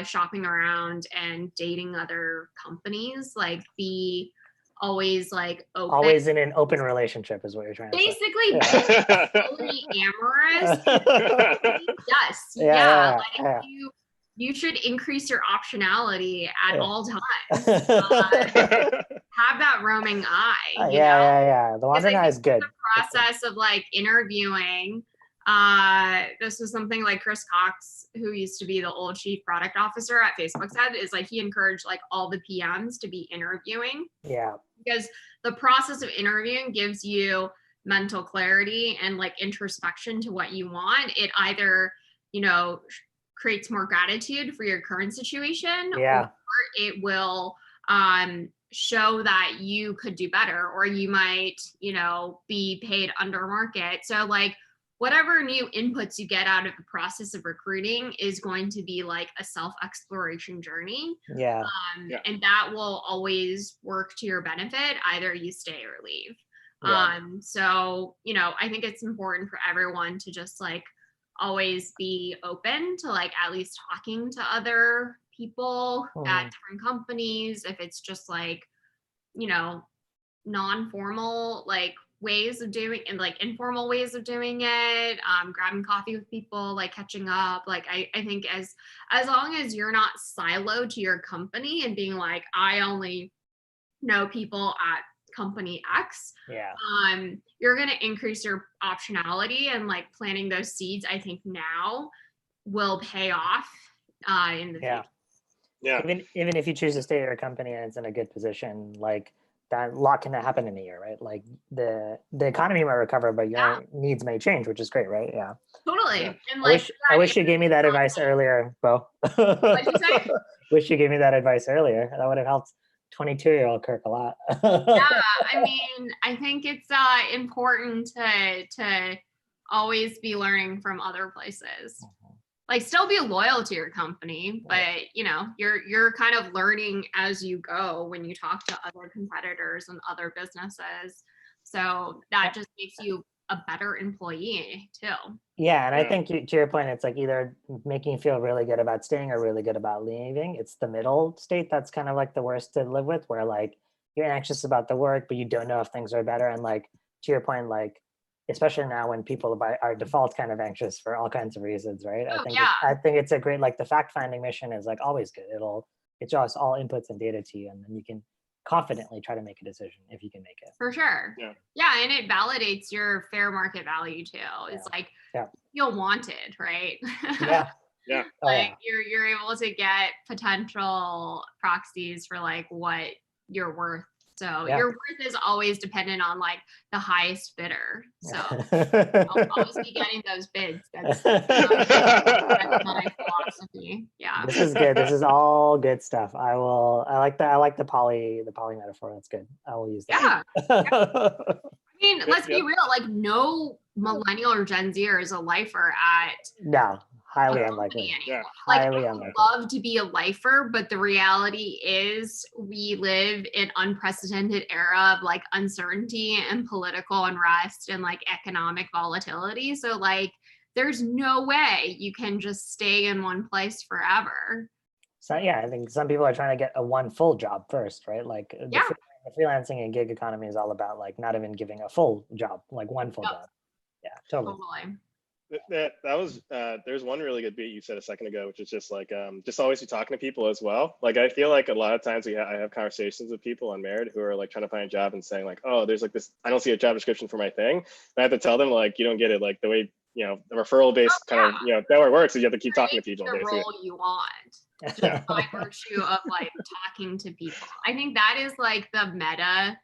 shopping around and dating other companies. Like be always like open. Always in an open relationship is what you're trying to say. Basically Yeah. polyamorous. Yes. Yeah. Like you should increase your optionality at all times. Have that roaming eye, you know? Yeah. The wandering eye is good. The process of like interviewing. This was something like Chris Cox, who used to be the old chief product officer at Facebook, said is like he encouraged like all the PMs to be interviewing. Yeah. Because the process of interviewing gives you mental clarity and like introspection to what you want. It either, you know, creates more gratitude for your current situation, Yeah. or it will show that you could do better, or you might, you know, be paid under market. So like whatever new inputs you get out of the process of recruiting is going to be like a self-exploration journey. Yeah. And that will always work to your benefit, either you stay or leave. Yeah. So, you know, I think it's important for everyone to just like always be open to like at least talking to other people at different companies. If it's just like, you know, non-formal like ways of doing and like informal ways of doing it, grabbing coffee with people, like catching up. Like I think as long as you're not siloed to your company and being like, I only know people at company X, Yeah. you're going to increase your optionality, and like planting those seeds, I think now will pay off in the future. Yeah. Even if you choose to stay at your company and it's in a good position, like that, lot can happen in a year, right? Like the economy might recover, but your needs may change, which is great, right? Yeah. Totally. Yeah. And like I wish you gave me that advice earlier, Bo. What'd you say? Wish you gave me that advice earlier. That would have helped 22-year-old Kirk a lot. I mean, I think it's important to always be learning from other places. Like still be loyal to your company, but you know, you're kind of learning as you go when you talk to other competitors and other businesses. So that just makes you a better employee too. Yeah, and I think to your point, it's like either making you feel really good about staying or really good about leaving. It's the middle state that's kind of like the worst to live with, where like you're anxious about the work, but you don't know if things are better. And like to your point, like especially now when people are default kind of anxious for all kinds of reasons, right? I think it's a great, like the fact finding mission is like always good. It draws all inputs and data to you, and then you can confidently try to make a decision if you can make it. For sure. Yeah, and it validates your fair market value too. It's like feel wanted, right? Yeah. Like you're able to get potential proxies for like what you're worth. So your worth is always dependent on like the highest bidder. So I'll always be getting those bids. That's my philosophy. Yeah. This is good. This is all good stuff. I like the poly metaphor. That's good. I will use that. I mean, let's be real. Like no millennial or Gen Zer is a lifer at highly unlikely. Like highly I would love to be a lifer, but the reality is we live in unprecedented era of like uncertainty and political unrest and like economic volatility. So like there's no way you can just stay in one place forever. So I think some people are trying to get a one full job first, right? Like the freelancing and gig economy is all about like not even giving a full job, like one full job. Yeah, totally. That was there's one really good beat you said a second ago, which is just like just always be talking to people as well. Like I feel like a lot of times I have conversations with people on Merit who are like trying to find a job and saying like, oh, there's like this, I don't see a job description for my thing. And I have to tell them like, you don't get it. Like the way, you know, the referral based kind of, you know, that way it works is you have to keep talking to people. The role you want, just by virtue of like talking to people. I think that is like the meta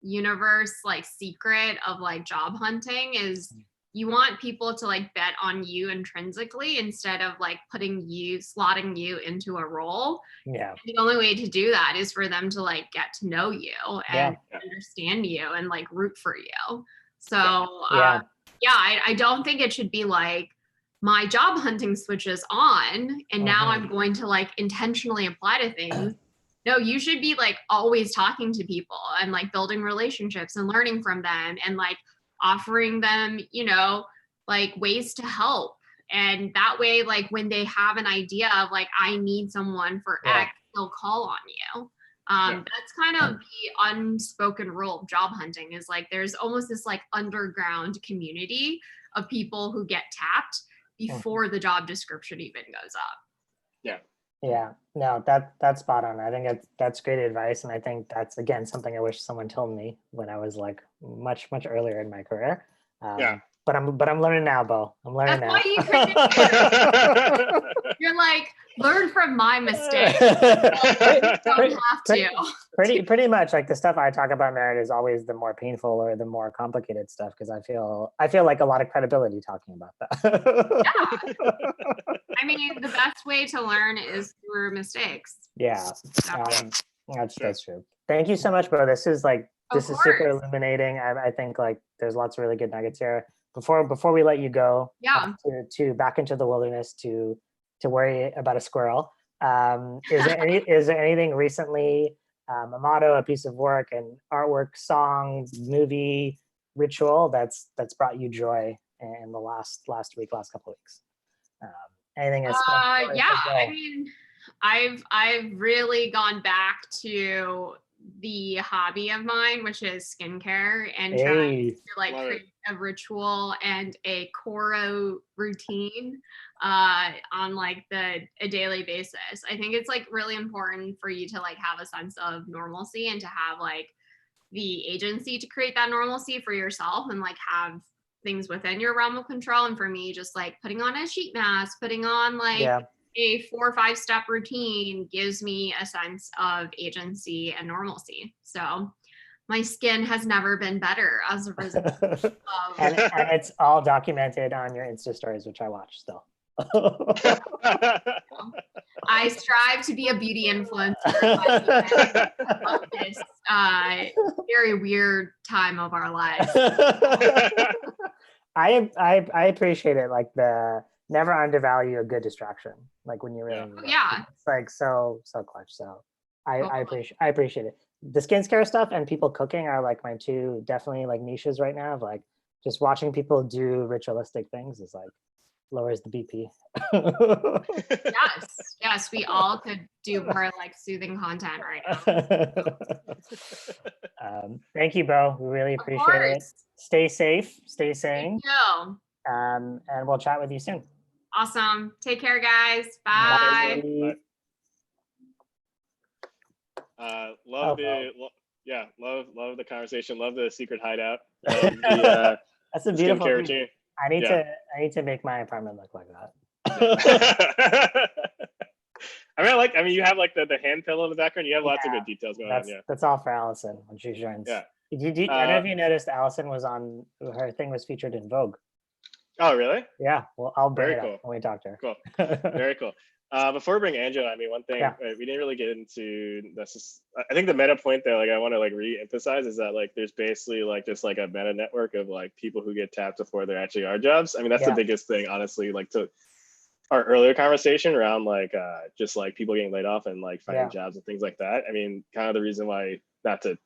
universe, like secret of like job hunting is you want people to like bet on you intrinsically instead of like slotting you into a role. Yeah. And the only way to do that is for them to like get to know you and understand you and like root for you. So I don't think it should be like my job hunting switches on and now I'm going to like intentionally apply to things. No, you should be like always talking to people and like building relationships and learning from them and like offering them, you know, like ways to help. And that way, like when they have an idea of like, I need someone for X, they'll call on you. That's kind of the unspoken rule of job hunting is like, there's almost this like underground community of people who get tapped before the job description even goes up. Yeah, no, that's spot on. I think that's great advice. And I think that's, again, something I wish someone told me when I was like much earlier in my career. But I'm learning now, Bo. I'm learning now. You're like, learn from my mistakes. Don't have to. Pretty much like the stuff I talk about Merit is always the more painful or the more complicated stuff because I feel like a lot of credibility talking about that. I mean, the best way to learn is through mistakes. Yeah, that's true. Thank you so much, Bo. This is super illuminating. I think like there's lots of really good nuggets here. Before we let you go, to back into the wilderness to worry about a squirrel. Is there anything recently, a motto, a piece of work, an artwork, song, movie, ritual that's brought you joy in the last week, last couple of weeks? Anything else? I mean, I've really gone back to the hobby of mine, which is skincare, and trying to like create a ritual and a choro routine on like a daily basis. I think it's like really important for you to like have a sense of normalcy and to have like the agency to create that normalcy for yourself and like have things within your realm of control. And for me, just like putting on a sheet mask, putting on like a 4 or 5 step routine gives me a sense of agency and normalcy. So my skin has never been better as a result of and it's all documented on your Insta stories, which I watch still. I strive to be a beauty influencer of this very weird time of our lives. I appreciate it, like the never undervalue a good distraction, like when you really need it. It's like so clutch. So I appreciate it. The skincare stuff and people cooking are like my two definitely like niches right now, of like just watching people do ritualistic things is like lowers the BP. Yes, we all could do more like soothing content right now. Thank you, Bo. We really appreciate it. Stay safe, stay sane. Thank you. And we'll chat with you soon. Awesome. Take care, guys. Bye. Bye. Love the conversation. Love the secret hideout. That's a beautiful thing. I need to make my apartment look like that. I mean, you have like the hand pillow in the background. You have lots of good details going on. Yeah, that's all for Allison when she joins. Yeah. I don't know if you noticed, Allison was on, her thing was featured in Vogue. Oh, really? Yeah. Well, I'll bring it up when we talk to her. Cool. Very cool. Before we bring Andrew, I mean, one thing we didn't really get into this. I think the meta point that like I want to like re-emphasize is that like there's basically like just like a meta network of like people who get tapped before there actually are jobs. I mean, that's the biggest thing, honestly. Like to our earlier conversation around like just like people getting laid off and like finding jobs and things like that. I mean, kind of the reason why, not to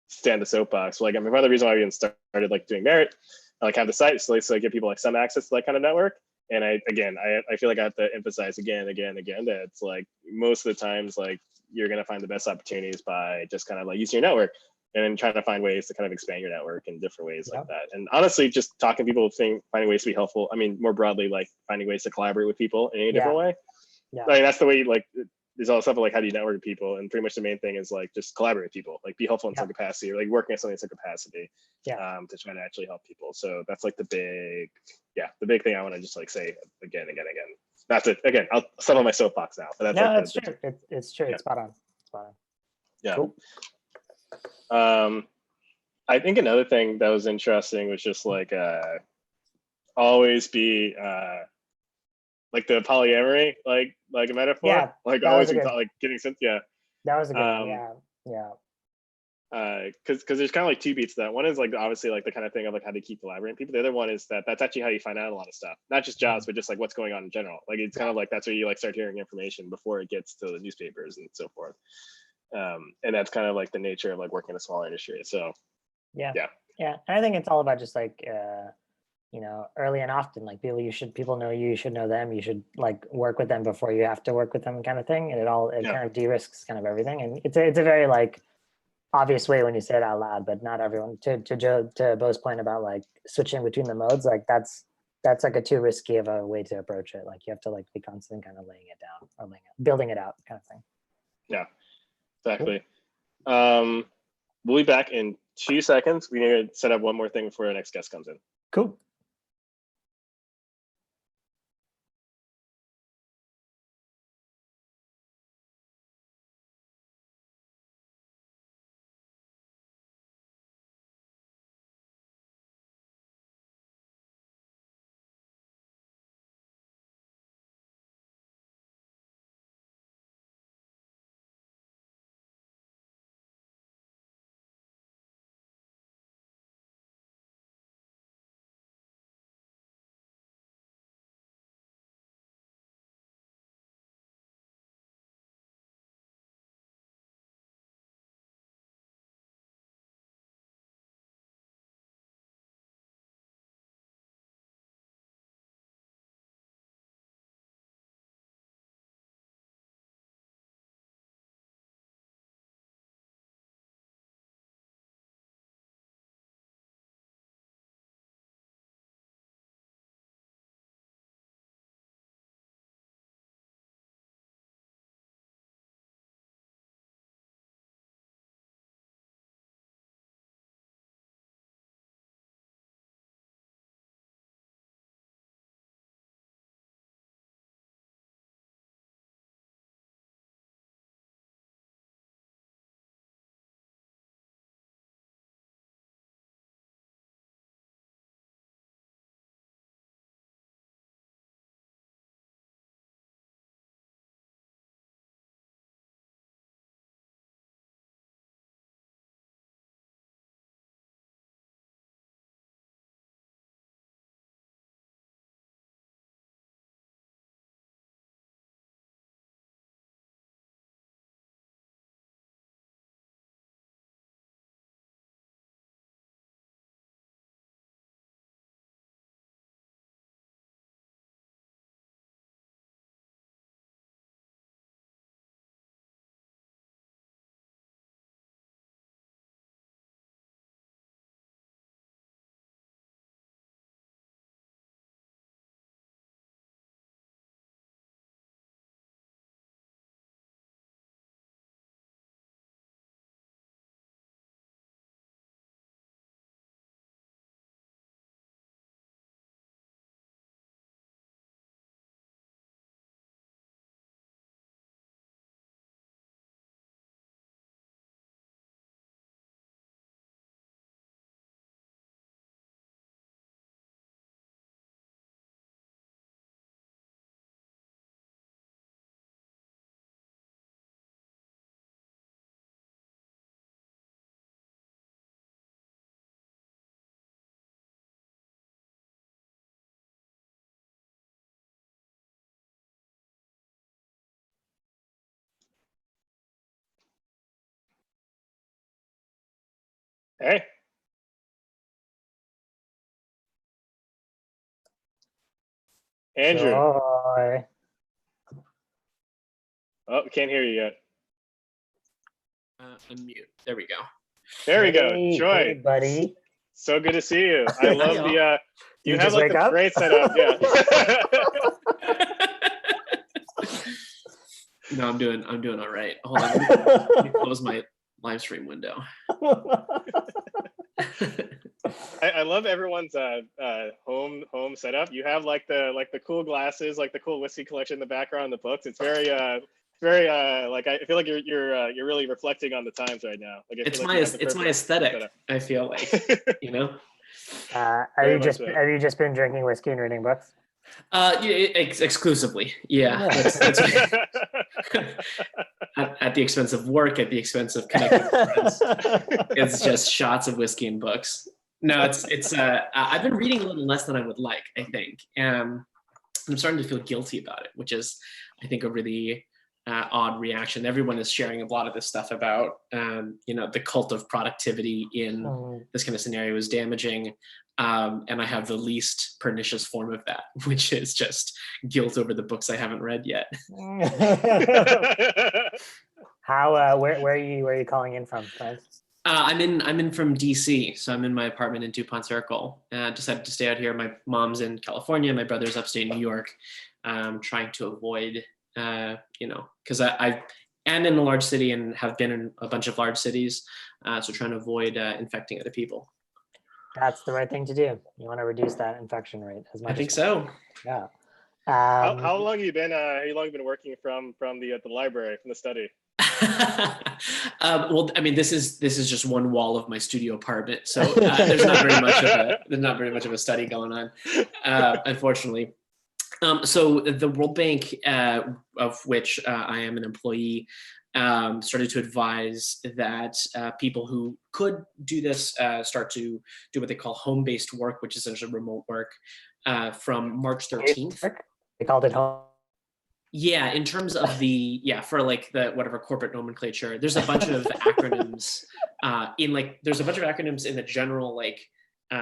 stand the soapbox, like I mean, one of the reasons why we even started like doing Merit, like have the site so I give people like some access to that kind of network. And I feel like I have to emphasize again that it's like most of the times like you're gonna find the best opportunities by just kind of like using your network and then trying to find ways to kind of expand your network in different ways like that. And honestly, just talking to people, finding ways to be helpful. I mean, more broadly, like finding ways to collaborate with people in any different way. Yeah, like that's the way. Like there's all the stuff of like how do you network with people, and pretty much the main thing is like just collaborate with people, like be helpful in some capacity, or like working at something in some capacity, to try to actually help people. So that's like the big thing I want to just like say again. That's it. Again, I'll settle my soapbox now. But that's true. It's true. It's spot on. Yeah. Cool. I think another thing that was interesting was just like always be like the polyamory, like a metaphor, like always be like getting sense. Yeah, that was a good one. Yeah. Because there's kind of like two beats to that. One is like obviously like the kind of thing of like how to keep collaborating with people. The other one is that's actually how you find out a lot of stuff, not just jobs, but just like what's going on in general. Like it's kind of like that's where you like start hearing information before it gets to the newspapers and so forth. And that's kind of like the nature of like working in a smaller industry. So yeah. And I think it's all about just like early and often, like people know you should know them, you should like work with them before you have to work with them kind of thing. And it kind of de-risks kind of everything. And it's a very like obvious way when you say it out loud, but not everyone. To Bo's point about like switching between the modes, like that's like a too risky of a way to approach it. Like you have to like be constantly kind of laying it down or building it out kind of thing. Yeah, exactly. Cool. We'll be back in 2 seconds. We need to set up one more thing before our next guest comes in. Cool. Hey. Andrew. Joy. Oh, can't hear you yet. Unmute. There we go. There we go. Hey, Joy. hey, buddy. So good to see you. I love y'all. the You you have just like wake the up? great setup. Yeah. No, I'm doing all right. Hold on. Let me close my live stream window. I love everyone's home setup. You have like the cool glasses, like the cool whiskey collection in the background, the books. It's very like I feel like you're really reflecting on the times right now. Like I feel like you have the it's my perfect aesthetic. setup. I feel like, you know. Have Very you much so. just been drinking whiskey and reading books? Exclusively, yeah. That's at the expense of work, at the expense of connecting with friends. It's just shots of whiskey and books. No, it's I've been reading a little less than I would like, I think. I'm starting to feel guilty about it, which is, I think, a really odd reaction. Everyone is sharing a lot of this stuff about, the cult of productivity in this kind of scenario is damaging. And I have the least pernicious form of that, which is just guilt over the books I haven't read yet. How where are you calling in from, friends? I'm in from DC, so I'm in my apartment in DuPont Circle. Decided to stay out here. My mom's in California, my brother's upstate New York. Trying to avoid, because I am in a large city and have been in a bunch of large cities, so trying to avoid infecting other people. That's the right thing to do. You want to reduce that infection rate as much. I think so. Yeah. How long have you been? How long have you been working from the library, from the study? Well, I mean, this is just one wall of my studio apartment, so there's not very much of a study going on, unfortunately. So the World Bank, of which I am an employee, started to advise that people who could do this start to do what they call home-based work, which is essentially remote work, from March 13th. They called it home. Yeah, in terms of for like the whatever corporate nomenclature, there's a bunch of acronyms there's a bunch of acronyms in the general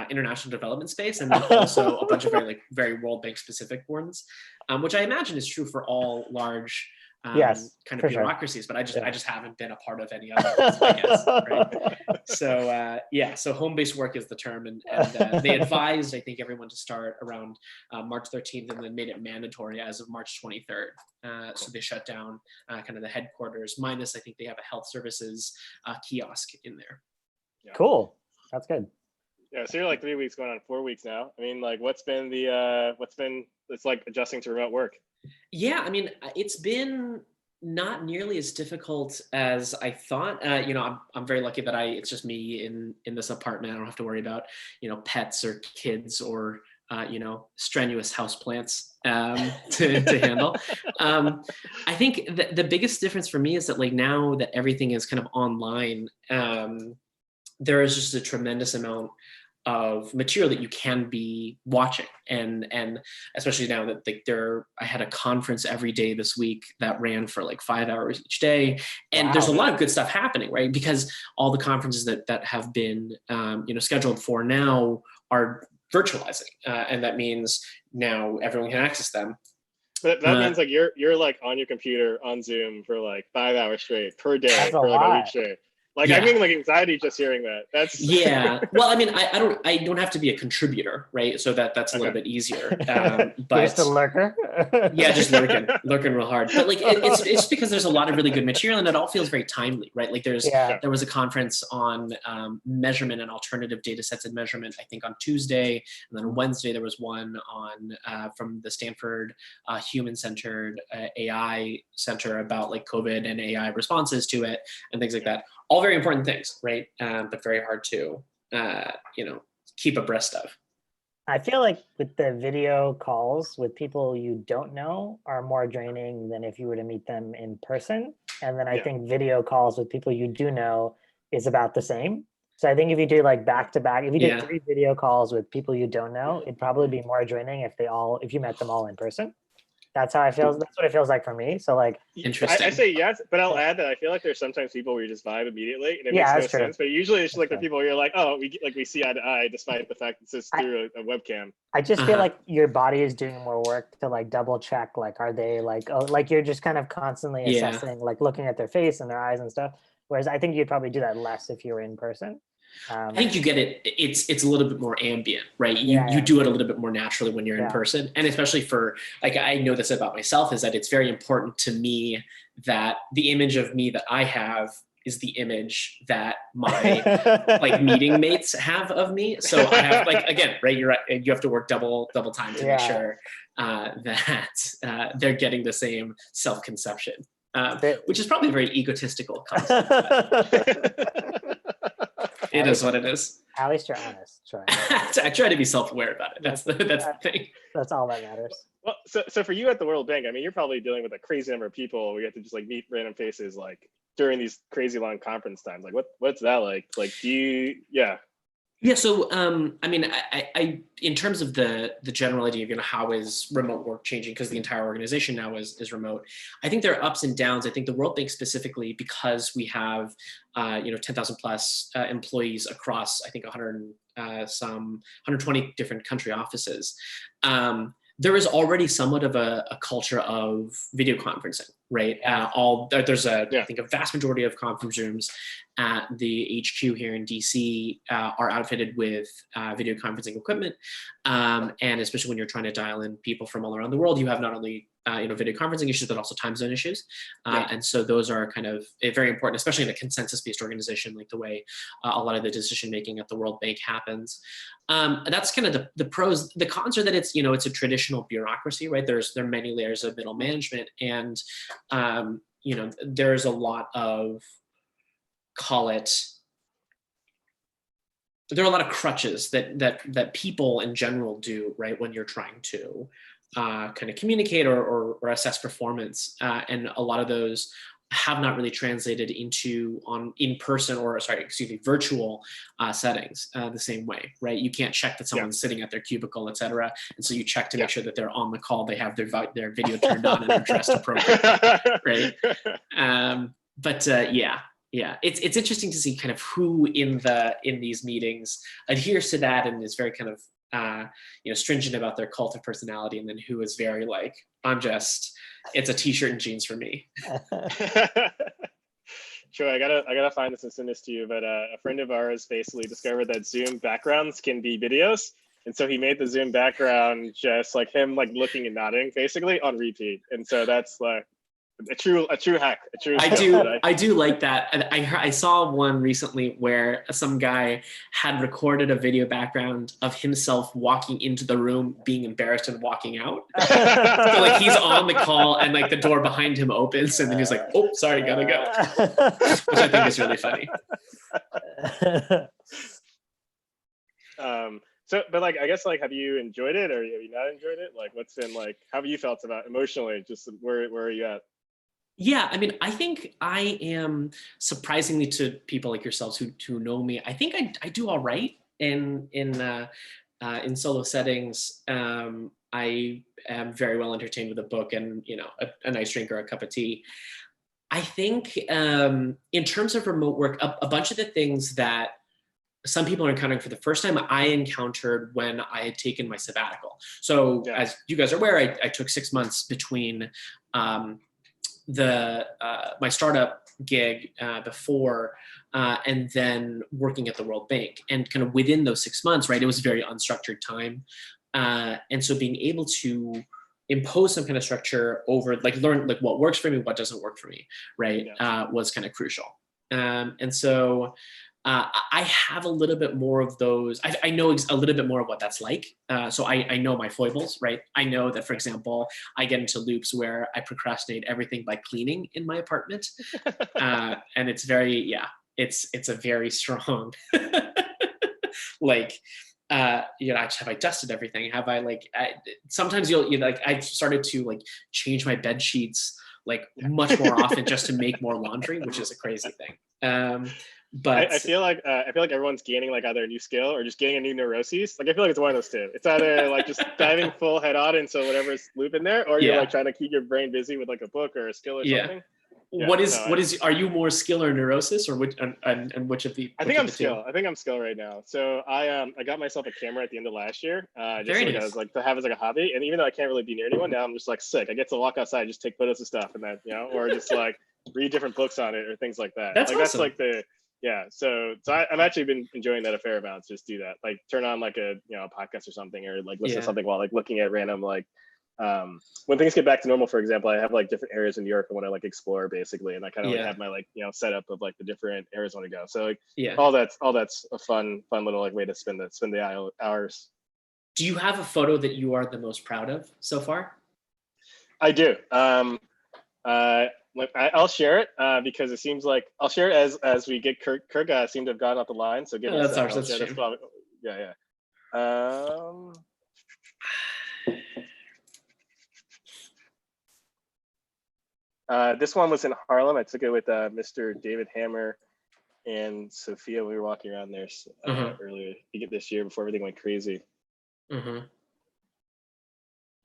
international development space, and then also a bunch of very World Bank specific ones, which I imagine is true for all large kind of bureaucracies, sure. But I just haven't been a part of any other ones, I guess. Right? So home-based work is the term, and they advised, I think, everyone to start around March 13th, and then made it mandatory as of March 23rd. So they shut down kind of the headquarters, minus I think they have a health services kiosk in there. Yeah. Cool, that's good. Yeah, so you're like 3 weeks going on 4 weeks now. I mean, like, what's been it's like adjusting to remote work? Yeah, I mean, it's been not nearly as difficult as I thought. I'm very lucky that it's just me in this apartment. I don't have to worry about, pets or kids or, strenuous houseplants to handle. I think the biggest difference for me is that now that everything is kind of online, there is just a tremendous amount of material that you can be watching, and especially now that I had a conference every day this week that ran for 5 hours each day, and there's a lot of good stuff happening, right? Because all the conferences that have been scheduled for now are virtualizing, and that means now everyone can access them. That means you're on your computer on Zoom for 5 hours straight per day for a week straight. I'm getting anxiety just hearing that. That's yeah. Well, I mean, I don't have to be a contributor, right? So that's a little bit easier. But just a lurker. Yeah, just lurking real hard. But it's because there's a lot of really good material, and it all feels very timely, right? There was a conference on measurement and alternative data sets and measurement, I think on Tuesday, and then on Wednesday there was one on from the Stanford Human-Centered AI Center about COVID and AI responses to it and things like that. All very important things, right? But very hard to, keep abreast of. I feel like with the video calls with people you don't know are more draining than if you were to meet them in person. And then I think video calls with people you do know is about the same. So I think if you do back to back, if you did 3 video calls with people you don't know, it'd probably be more draining if you met them all in person. That's how I feel. That's what it feels like for me. So like, Interesting. I say yes, but I'll add that I feel like there's sometimes people where you just vibe immediately, and it Yeah, makes no that's true. sense. But usually it's just like the That's people where you're like, oh, we see eye to eye, despite the fact it's just through a webcam. I just feel like your body is doing more work to like double check, like, are they like, oh, like you're just kind of constantly Yeah. assessing, like looking at their face and their eyes and stuff. Whereas I think you'd probably do that less if you were in person. I think you get it. It's a little bit more ambient, right? Yeah, You do it a little bit more naturally when you're in Yeah. person. And especially for, like, I know this about myself, is that it's very important to me that the image of me that I have is the image that my like meeting mates have of me. So I have, like, again, right, you're right, you have to work double time to make sure that they're getting the same self-conception, which is probably a very egotistical concept. It is what it is. At least you're honest. Troy. I try to be self-aware about it. That's the thing. That's all that matters. Well, so for you at the World Bank, I mean, you're probably dealing with a crazy number of people. We have to just like meet random faces like during these crazy long conference times. Like, what's that like? Like, do you? Yeah. Yeah. So, I mean, I in terms of the general idea of, how is remote work changing, because the entire organization now is remote. I think there are ups and downs. I think the World Bank specifically, because we have 10,000 plus employees across, I think 120 different country offices. There is already somewhat of a culture of video conferencing, right? There's I think a vast majority of conference rooms at the HQ here in DC are outfitted with video conferencing equipment. And especially when you're trying to dial in people from all around the world, you have not only video conferencing issues, but also time zone issues. And so those are kind of very important, especially in a consensus-based organization, like the way a lot of the decision-making at the World Bank happens. That's kind of the pros. The cons are that it's a traditional bureaucracy, right? There are many layers of middle management, and there's a lot of, there are a lot of crutches that people in general do, right, when you're trying to kind of communicate or assess performance, and a lot of those have not really translated into virtual settings the same way, right? You can't check that someone's sitting at their cubicle, et cetera, and so you check to make sure that they're on the call, they have their video turned on and they're dressed appropriately, right? Yeah, it's interesting to see kind of who in these meetings adheres to that and is very kind of stringent about their cult of personality, and then who is very like, it's a t-shirt and jeans for me. Sure, I gotta find this and send this to you, but a friend of ours basically discovered that Zoom backgrounds can be videos, and so he made the Zoom background just like him like looking and nodding basically on repeat, and so that's like a true hack. I do like that. I saw one recently where some guy had recorded a video background of himself walking into the room, being embarrassed and walking out. So like he's on the call and like the door behind him opens and then he's like, "Oh, sorry, gotta go," which I think is really funny. So, but like, I guess like, have you enjoyed it or have you not enjoyed it? Like, what's been like, how have you felt about emotionally? Just where are you at? Yeah, I mean, I think I am, surprisingly to people like yourselves who know me, I think I do all right in solo settings. I am very well entertained with a book and a nice drink or a cup of tea. I think in terms of remote work, a bunch of the things that some people are encountering for the first time, I encountered when I had taken my sabbatical. So as you guys are aware, I took 6 months between my startup gig before and then working at the World Bank, and kind of within those 6 months, right, it was very unstructured time, and so being able to impose some kind of structure over, like, learn like what works for me, what doesn't work for me, right, was kind of crucial. And so I have a little bit more of those. I know a little bit more of what that's like. So I know my foibles, right? I know that, for example, I get into loops where I procrastinate everything by cleaning in my apartment. And it's very, it's a very strong, like, have I dusted everything? Have I sometimes I've started to like change my bed sheets like much more often just to make more laundry, which is a crazy thing. But I feel like everyone's gaining like either a new skill or just getting a new neuroses. Like I feel like it's one of those two. It's either like just diving full head on into whatever's looping there, or you're like trying to keep your brain busy with like a book or a skill or something. What is are you more skill or neurosis, or which and which of the? I think I'm skill. I think I'm skill right now. So I got myself a camera at the end of last year. Just like, I was like to have as like a hobby. And even though I can't really be near anyone now, I'm just like sick. I get to walk outside, just take photos of stuff, and then or just like read different books on it or things like that. That's like awesome. That's like the So I've actually been enjoying that a fair amount. Just do that. Like turn on like a a podcast or something, or like listen to something while like looking at random like. When things get back to normal, for example, I have like different areas in New York I want to like explore basically, and I kind of like have my like setup of like the different areas I want to go. So like all that's a fun little like way to spend the hours. Do you have a photo that you are the most proud of so far? I do. I'll share it because it seems like I'll share it as we get Kirk. Kirk seemed to have gotten off the line, so give me a second. That's probably, this one was in Harlem. I took it with Mr. David Hammer and Sophia. We were walking around there earlier this year before everything went crazy. All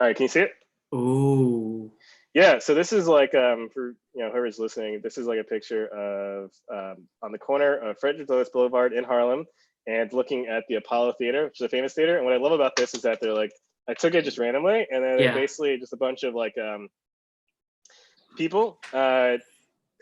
right, can you see it? Ooh. Yeah, so this is like for whoever's listening, this is like a picture of on the corner of Frederick Douglass Boulevard in Harlem, and looking at the Apollo Theater, which is a famous theater. And what I love about this is that they're like, I took it just randomly, and then they're basically just a bunch of like people who are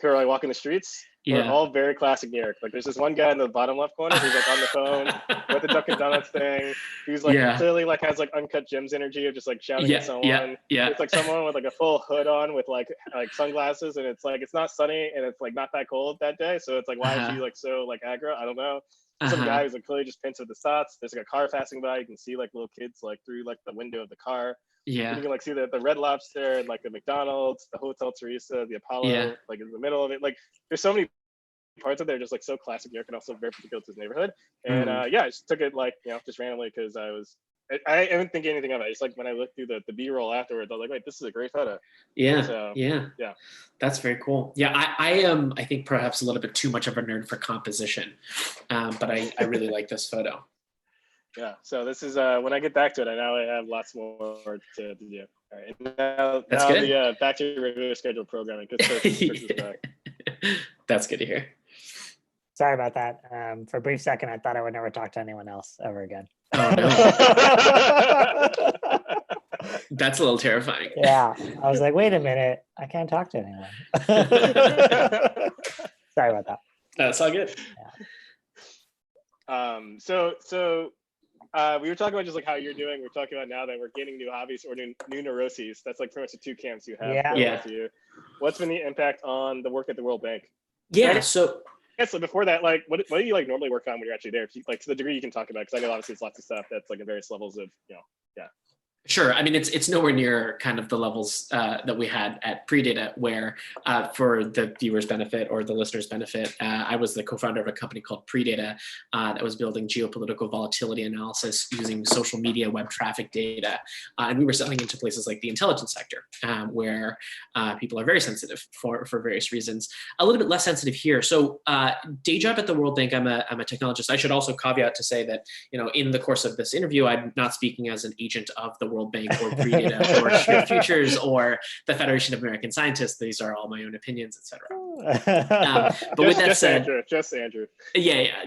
like walking the streets. We're all very classic New York. Like there's this one guy in the bottom left corner who's like on the phone with the Dunkin' Donuts thing. Who's like clearly like has like Uncut Gems energy of just like shouting at someone. It's like someone with like a full hood on with like sunglasses, and it's like it's not sunny and it's like not that cold that day. So it's like why is she like so like aggro? I don't know. Some guy who's like clearly just pinched with the thoughts. There's like a car passing by. You can see like little kids like through like the window of the car. You can like see the Red Lobster and like the McDonald's, the Hotel Teresa, the Apollo, like in the middle of it. Like there's so many parts of there just like so classic New York and also very particular to his neighborhood. And I just took it like just randomly because I didn't think anything of it. It's like when I looked through the B-roll afterwards, I was like, wait, this is a great photo. That's very cool. I am I think perhaps a little bit too much of a nerd for composition, but I really like this photo. So this is when I get back to it, I know I have lots more to do. All right, now good. Back to your regular scheduled programming. That's good to hear. Sorry about that. For a brief second, I thought I would never talk to anyone else ever again. Oh no. That's a little terrifying. Yeah, I was like, wait a minute, I can't talk to anyone. Sorry about that. That's all good. So we were talking about just like how you're doing. We're talking about now that we're gaining new hobbies or new neuroses. That's like pretty much the two camps you have. You. What's been the impact on the work at the World Bank? So before that, like what do you like normally work on when you're actually there? Like to the degree you can talk about, because I know obviously it's lots of stuff that's like in various levels of Sure. I mean, it's nowhere near kind of the levels that we had at Predata, where for the viewers' benefit or the listeners' benefit, I was the co-founder of a company called Predata that was building geopolitical volatility analysis using social media web traffic data. And we were selling into places like the intelligence sector, where people are very sensitive for various reasons. A little bit less sensitive here. So day job at the World Bank, I'm a technologist. I should also caveat to say that, in the course of this interview, I'm not speaking as an agent of the World Bank or Predata or Shared Futures or the Federation of American Scientists. These are all my own opinions, etc. But with that said, Andrew.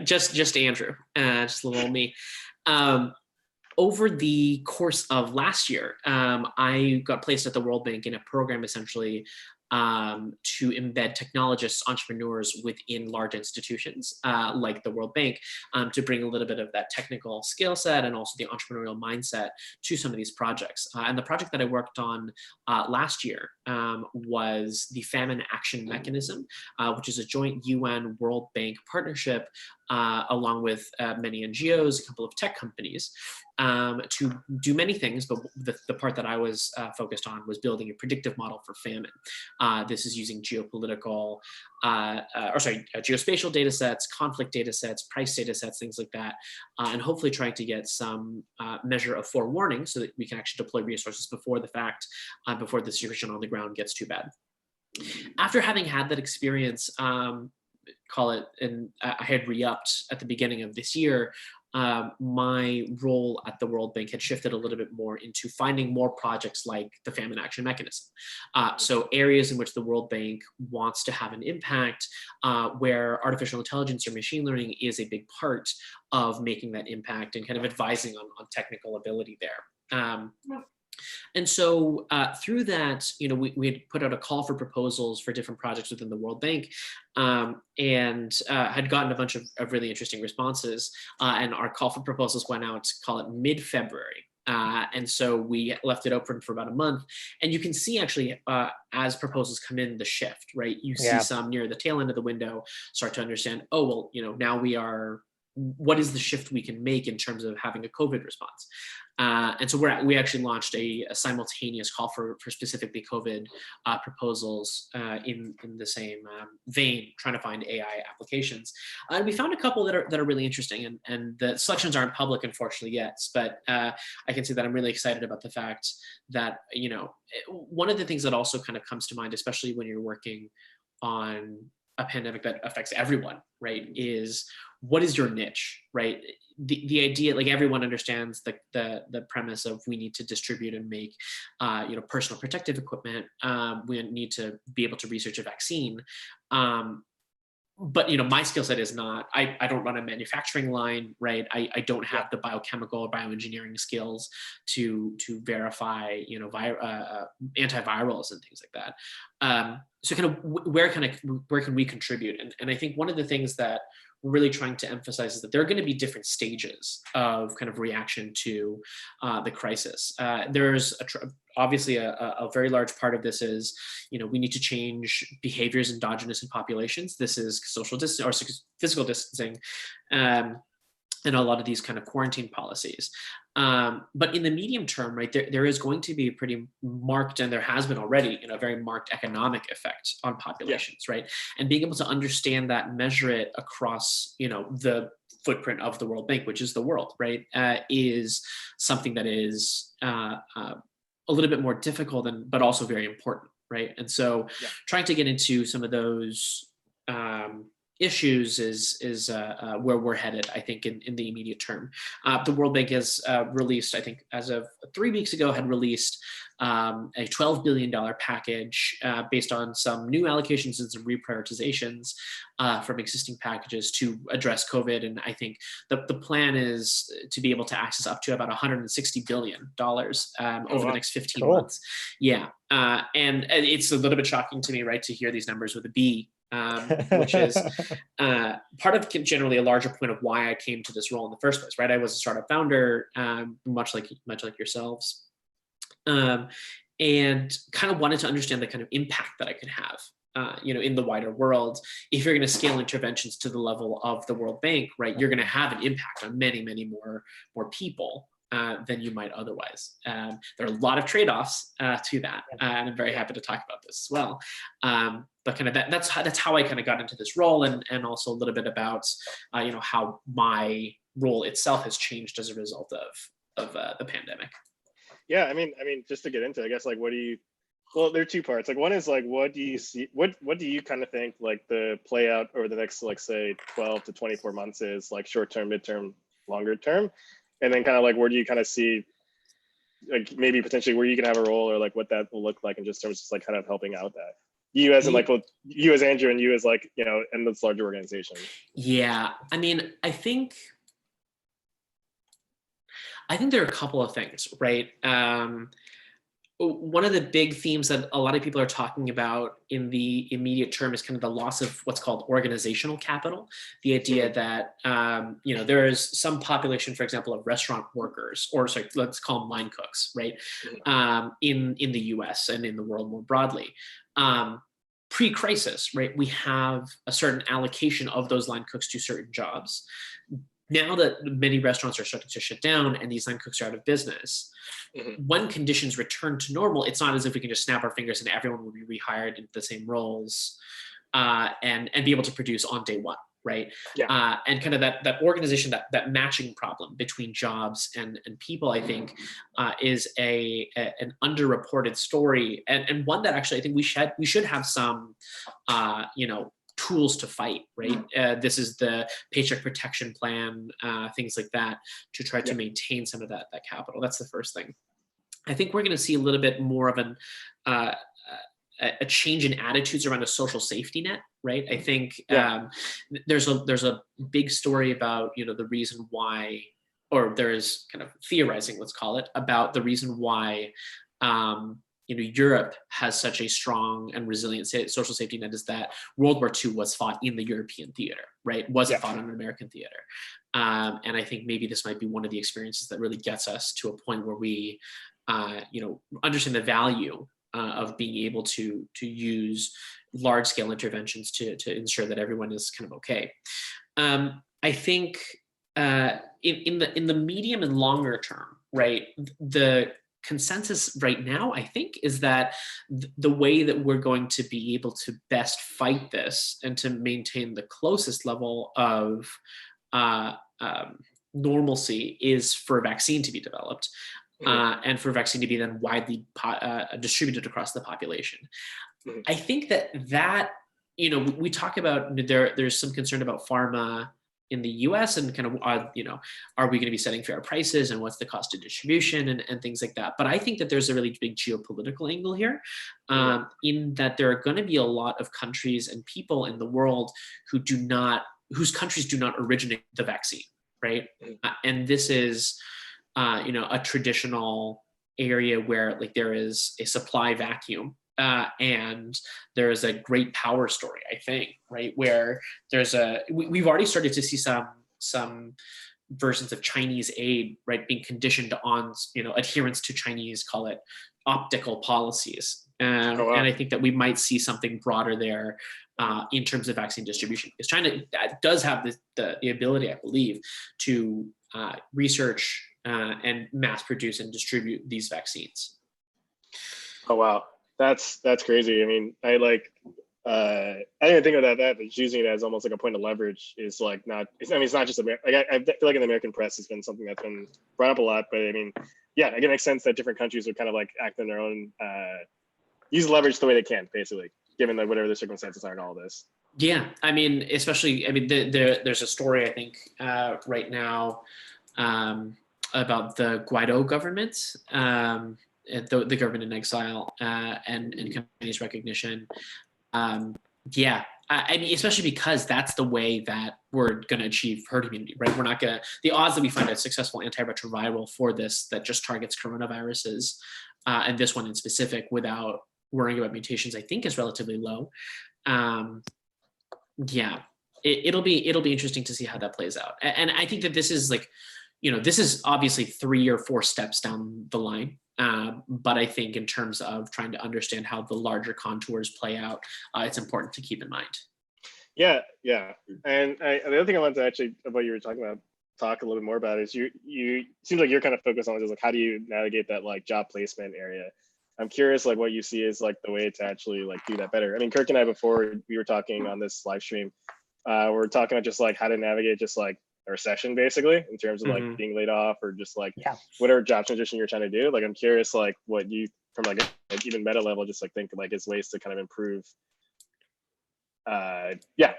just Andrew, just little old me. Over the course of last year, I got placed at the World Bank in a program essentially to embed technologists, entrepreneurs within large institutions like the World Bank, to bring a little bit of that technical skill set and also the entrepreneurial mindset to some of these projects. And the project that I worked on last year was the Famine Action Mechanism, which is a joint UN World Bank partnership along with many NGOs, a couple of tech companies, to do many things, but the part that I was focused on was building a predictive model for famine. This is using geopolitical, geospatial data sets, conflict data sets, price data sets, things like that, and hopefully trying to get some measure of forewarning so that we can actually deploy resources before the fact, before the situation on the ground gets too bad. After having had that experience, call it, and I had re-upped at the beginning of this year, my role at the World Bank had shifted a little bit more into finding more projects like the Famine Action Mechanism. So areas in which the World Bank wants to have an impact, where artificial intelligence or machine learning is a big part of making that impact and kind of advising on technical ability there. And so through that, we had put out a call for proposals for different projects within the World Bank, and had gotten a bunch of really interesting responses. And our call for proposals went out, call it mid-February. And so we left it open for about a month. And you can see actually, as proposals come in, the shift, right? You see some near the tail end of the window start to understand, oh, well, now what is the shift we can make in terms of having a COVID response? And so we actually launched a simultaneous call for specifically COVID proposals in the same vein, trying to find AI applications. And we found a couple that are really interesting, and the selections aren't public, unfortunately, yet. But I can say that I'm really excited about the fact that, one of the things that also kind of comes to mind, especially when you're working on a pandemic that affects everyone, right, is what is your niche, right? The idea, like, everyone understands the premise of we need to distribute and make, personal protective equipment. We need to be able to research a vaccine. But my skill set is not, I don't run a manufacturing line, right? I don't have the biochemical or bioengineering skills to verify, antivirals and things like that. So kind of where can we contribute? And I think one of the things that we're really trying to emphasize is that there are going to be different stages of kind of reaction to the crisis. There's obviously a very large part of this is, we need to change behaviors endogenous in populations. This is social distance or physical distancing, and a lot of these kind of quarantine policies. But in the medium term, right, there is going to be a pretty marked, and there has been already, a very marked economic effect on populations, right? And being able to understand that and measure it across, the footprint of the World Bank, which is the world, right, is something that is a little bit more difficult, but also very important, right? And so trying to get into some of those issues is where we're headed, I think, in the immediate term. The World Bank has released, I think, as of 3 weeks ago, had released a $12 billion package based on some new allocations and some reprioritizations from existing packages to address COVID. And I think the plan is to be able to access up to about $160 billion over the next 15 months. Yeah. And it's a little bit shocking to me, right, to hear these numbers with a B. Which is part of generally a larger point of why I came to this role in the first place, right? I was a startup founder, much like yourselves, and kind of wanted to understand the kind of impact that I could have, in the wider world. If you're going to scale interventions to the level of the World Bank, right, you're going to have an impact on many, many more people than you might otherwise. There are a lot of trade-offs to that, and I'm very happy to talk about this as well. But kind of that's how I kind of got into this role, and also a little bit about how my role itself has changed as a result of the pandemic. Yeah, I mean, just to get into it, I guess, like, there are two parts. Like, one is like, what do you see? What do you kind of think like the play out over the next, like, say 12 to 24 months is, like, short term, midterm, longer term? And then kind of like, where do you kind of see, like, maybe potentially where you can have a role, or like what that will look like in just terms of, like, kind of helping out that? You as in, like, both you as Andrew and you as, like, in this larger organization. Yeah, I mean, I think there are a couple of things, right? One of the big themes that a lot of people are talking about in the immediate term is kind of the loss of what's called organizational capital. The idea that, there is some population, for example, of restaurant workers, or sorry, let's call them line cooks, right? In the US and in the world more broadly. Pre-crisis, right, we have a certain allocation of those line cooks to certain jobs. Now that many restaurants are starting to shut down and these line cooks are out of business, when conditions return to normal, it's not as if we can just snap our fingers and everyone will be rehired into the same roles and be able to produce on day one, right? Yeah. And kind of that organization, that matching problem between jobs and people, I think, is an underreported story, and one that actually I think we should have some, tools to fight, right? This is the paycheck protection plan, things like that, to try to maintain some of that capital. That's the first thing. I think we're going to see a little bit more of a change in attitudes around a social safety net, right? I think there's a big story about, the reason why, or there is kind of theorizing, let's call it, about the reason why Europe has such a strong and resilient social safety net is that World War II was fought in the European theater, right? Wasn't fought in an American theater. And I think maybe this might be one of the experiences that really gets us to a point where we, understand the value of being able to use large scale interventions to ensure that everyone is kind of okay. I think in the medium and longer term, right, the consensus right now, I think, is that the way that we're going to be able to best fight this and to maintain the closest level of normalcy is for a vaccine to be developed, and for a vaccine to be then widely distributed across the population. I think that we talk about there's some concern about pharma in the US and kind of, are we going to be setting fair prices and what's the cost of distribution and things like that. But I think that there's a really big geopolitical angle here, in that there are going to be a lot of countries and people in the world whose countries do not originate the vaccine, right? And this is, a traditional area where like there is a supply vacuum. And there is a great power story, I think, right, where we've already started to see some versions of Chinese aid, right, being conditioned on adherence to Chinese, call it optical policies, and I think that we might see something broader there in terms of vaccine distribution, because China does have the ability, I believe, to research and mass produce and distribute these vaccines. Oh wow. That's crazy. I mean, I didn't even think about that, but using it as almost like a point of leverage is like it's not just America. I feel like in the American press has been something that's been brought up a lot, but I mean, it makes sense that different countries would kind of like act on their own, use leverage the way they can, basically, given that whatever the circumstances are in all this. Yeah, I mean, especially, there's a story, I think, right now about the Guaido government, the government in exile, and companies' recognition. I mean, especially because that's the way that we're going to achieve herd immunity, right? We're not going to, the odds that we find a successful antiretroviral for this that just targets coronaviruses, and this one in specific, without worrying about mutations, I think is relatively low. It'll be interesting to see how that plays out. And I think that this is like, this is obviously 3 or 4 steps down the line. But I think in terms of trying to understand how the larger contours play out, it's important to keep in mind. Yeah. And the other thing I wanted to actually, about you were talking about, talk a little bit more about is you seems like you're kind of focused on just like, how do you navigate that like job placement area? I'm curious, like what you see is like the way to actually like do that better. I mean, Kirk and I, before we were talking on this live stream, we're talking about just like how to navigate just like a recession, basically, in terms of like being laid off or just like whatever job transition you're trying to do. Like, I'm curious, like what you, from like even meta level, just like think like is ways to kind of improve.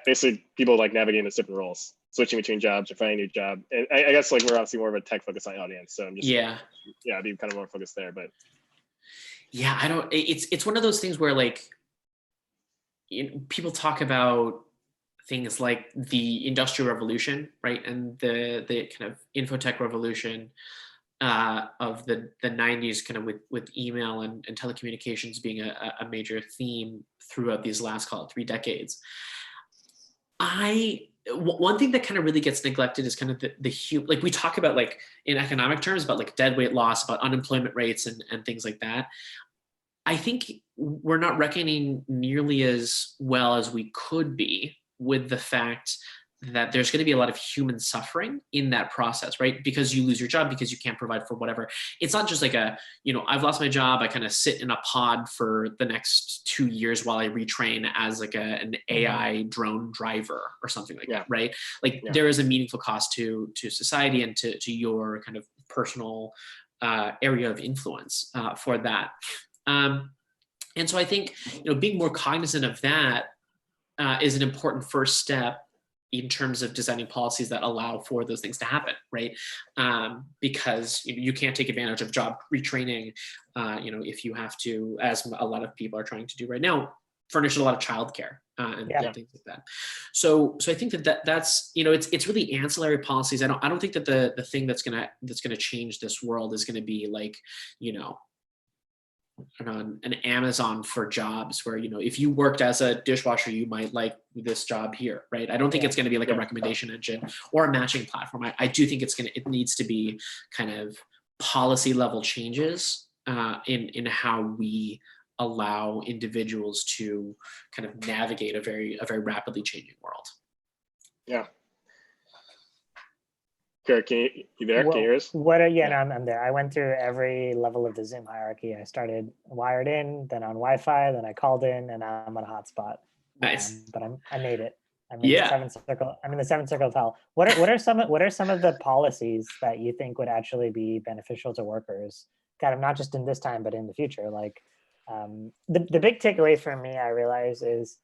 Basically people like navigating those different roles, switching between jobs or finding a new job. And I guess like we're obviously more of a tech focused audience, so I'm just I'd be kind of more focused there. But it's one of those things where like people talk about things like the Industrial Revolution, right, and the kind of infotech revolution of the 90s, kind of with email and telecommunications being a major theme throughout these last, call it, 3 decades. One thing that kind of really gets neglected is kind of the like we talk about like in economic terms about like deadweight loss, about unemployment rates and things like that. I think we're not reckoning nearly as well as we could be with the fact that there's going to be a lot of human suffering in that process, right? Because you lose your job because you can't provide for whatever. It's not just like I've lost my job, I kind of sit in a pod for the next 2 years while I retrain as like an AI drone driver or something like that, right? Like there is a meaningful cost to society and to your kind of personal area of influence for that. And so I think, being more cognizant of that, is an important first step in terms of designing policies that allow for those things to happen, right? Because you can't take advantage of job retraining, if you have to, as a lot of people are trying to do right now, furnish a lot of childcare and things like that. So I think that's it's really ancillary policies. I don't think that the thing that's gonna change this world is gonna be like an Amazon for jobs where, if you worked as a dishwasher, you might like this job here, right? I don't think it's going to be like a recommendation engine or a matching platform. I do think it needs to be kind of policy level changes in how we allow individuals to kind of navigate a very rapidly changing world. Yeah. Kirk, you there? Can you hear us? No, I'm there. I went through every level of the Zoom hierarchy. I started wired in, then on Wi-Fi, then I called in, and now I'm on a hotspot. Nice. But I made it. I'm in the seventh circle. I'm in the seventh circle of hell. What are some of the policies that you think would actually be beneficial to workers? Kind of not just in this time, but in the future. Like the big takeaway for me, I realize, is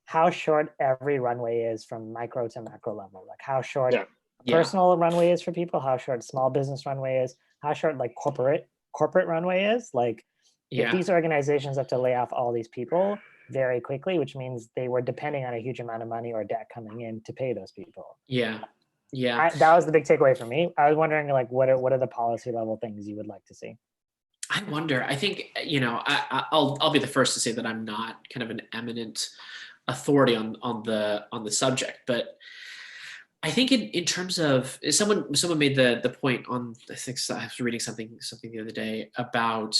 how short every runway is from micro to macro level. Like how short personal runway is for people, how short small business runway is, how short like corporate runway is. Like if these organizations have to lay off all these people very quickly, which means they were depending on a huge amount of money or debt coming in to pay those people. That was the big takeaway for me. I was wondering, like, what are the policy level things you would like to see? I wonder. I think I'll be the first to say that I'm not kind of an eminent authority on the subject, but I think in terms of someone made the point on, I think I was reading something the other day about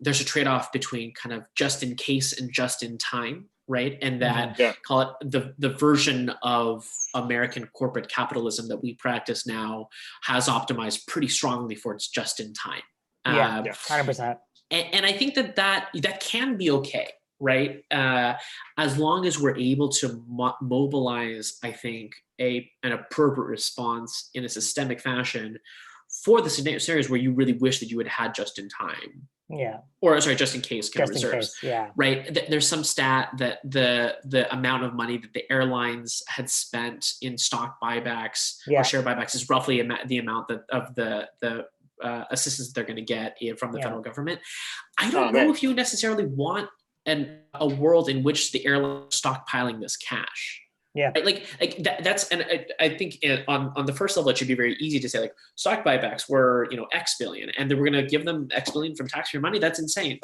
there's a trade-off between kind of just in case and just in time, right? And that call it the version of American corporate capitalism that we practice now has optimized pretty strongly for its just in time. 100%. And I think that can be okay, right? As long as we're able to mobilize, I think, an appropriate response in a systemic fashion for the scenarios where you really wish that you had just in time. Just in case kind of reserves. Right. There's some stat that the amount of money that the airlines had spent in stock buybacks or share buybacks is roughly the amount of the assistance that they're going to get from the federal government. I don't know if you necessarily want a world in which the airline is stockpiling this cash. Right? Like that's, and I think on the first level, it should be very easy to say, like, stock buybacks were, X billion, and then we're going to give them X billion from taxpayer money. That's insane.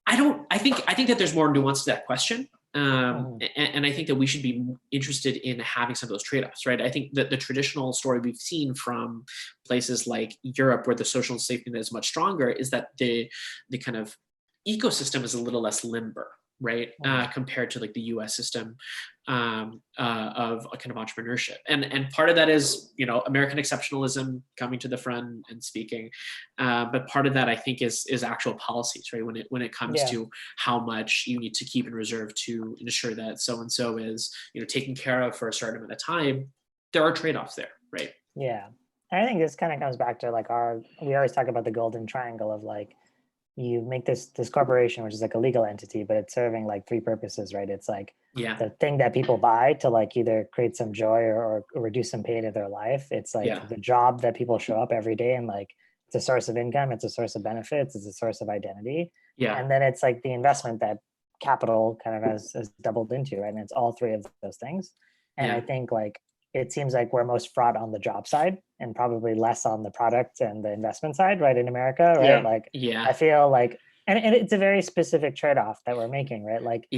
I think that there's more nuance to that question. And I think that we should be interested in having some of those trade-offs, right? I think that the traditional story we've seen from places like Europe, where the social safety net is much stronger, is that the kind of ecosystem is a little less limber, right? Compared to like the US system of a kind of entrepreneurship. And part of that is, American exceptionalism coming to the front and speaking. But part of that, I think, is actual policies, right? When it comes to how much you need to keep in reserve to ensure that so-and-so is, taken care of for a certain amount of time, there are trade-offs there, right? Yeah. And I think this kind of comes back to like we always talk about the golden triangle of like, you make this corporation, which is like a legal entity, but it's serving like three purposes, right? It's like the thing that people buy to like either create some joy or reduce some pain in their life. It's like the job that people show up every day and like it's a source of income, it's a source of benefits, it's a source of identity. And then it's like the investment that capital kind of has doubled into, right? And it's all three of those things. And I think like it seems like we're most fraught on the job side and probably less on the product and the investment side, right, in America, right? I feel like, and it's a very specific trade-off that we're making, right? Like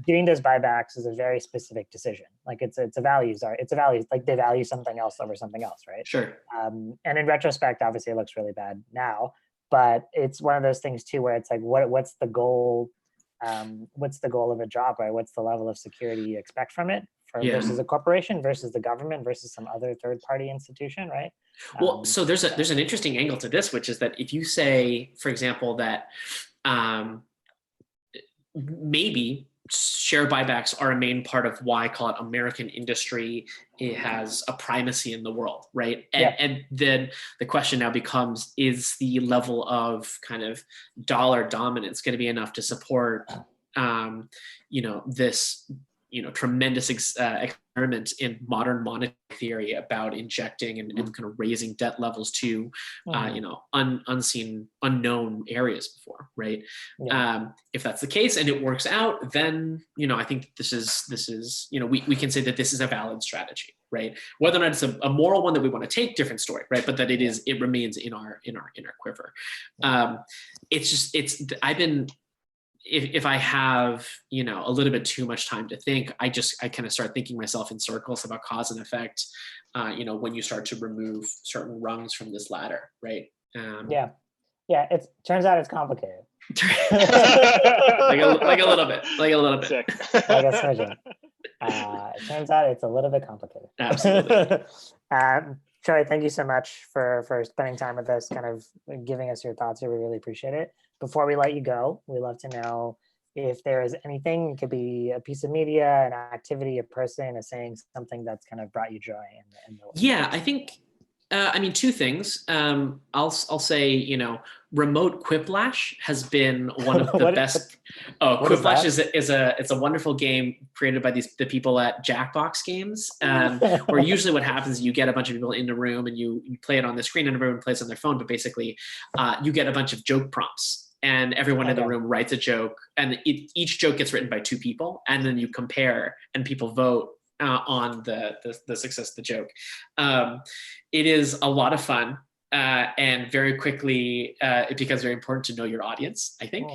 doing those buybacks is a very specific decision. Like it's a values, like they value something else over something else, right? Sure. And in retrospect, obviously it looks really bad now, but it's one of those things too, where it's like, what's the goal? What's the goal of a job, right? What's the level of security you expect from it? Versus a corporation, versus the government, versus some other third-party institution, right? Well, so there's an interesting angle to this, which is that if you say, for example, that maybe share buybacks are a main part of why, call it, American industry, it has a primacy in the world, right? And then the question now becomes, is the level of kind of dollar dominance going to be enough to support this tremendous experiment in modern monetary theory about injecting and kind of raising debt levels to unknown areas before, right? If that's the case and it works out, then I think this is we can say that this is a valid strategy, right? Whether or not it's a moral one that we want to take, different story, right? But that it remains in our quiver. If I have, a little bit too much time to think, I kind of start thinking myself in circles about cause and effect, when you start to remove certain rungs from this ladder, right? It turns out it's complicated. like a little bit. Like a smidgen. It turns out it's a little bit complicated. Absolutely. Choi, thank you so much for spending time with us, kind of giving us your thoughts here. We really appreciate it. Before we let you go, we'd love to know if there is anything, it could be a piece of media, an activity, a person, a saying, something that's kind of brought you joy. I think, two things. I'll say, remote quiplash has been one of the best. Quiplash is a wonderful game created by the people at Jackbox Games, where usually what happens is you get a bunch of people in the room and you play it on the screen and everyone plays on their phone, but basically you get a bunch of joke prompts. And everyone in the room writes a joke, and each joke gets written by two people, and then you compare, and people vote on the success of the joke. It is a lot of fun, and very quickly it becomes very important to know your audience, I think.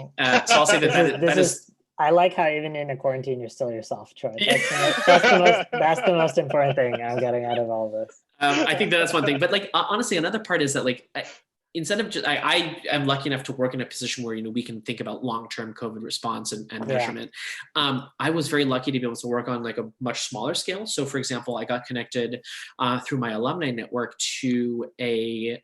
So I'll say that is. I like how even in a quarantine you're still yourself, Troy. That's the most important thing I'm getting out of all this. I think that's one thing, but honestly, another part is that instead of just, I am lucky enough to work in a position where, we can think about long-term COVID response and measurement. I was very lucky to be able to work on a much smaller scale. So for example, I got connected through my alumni network to a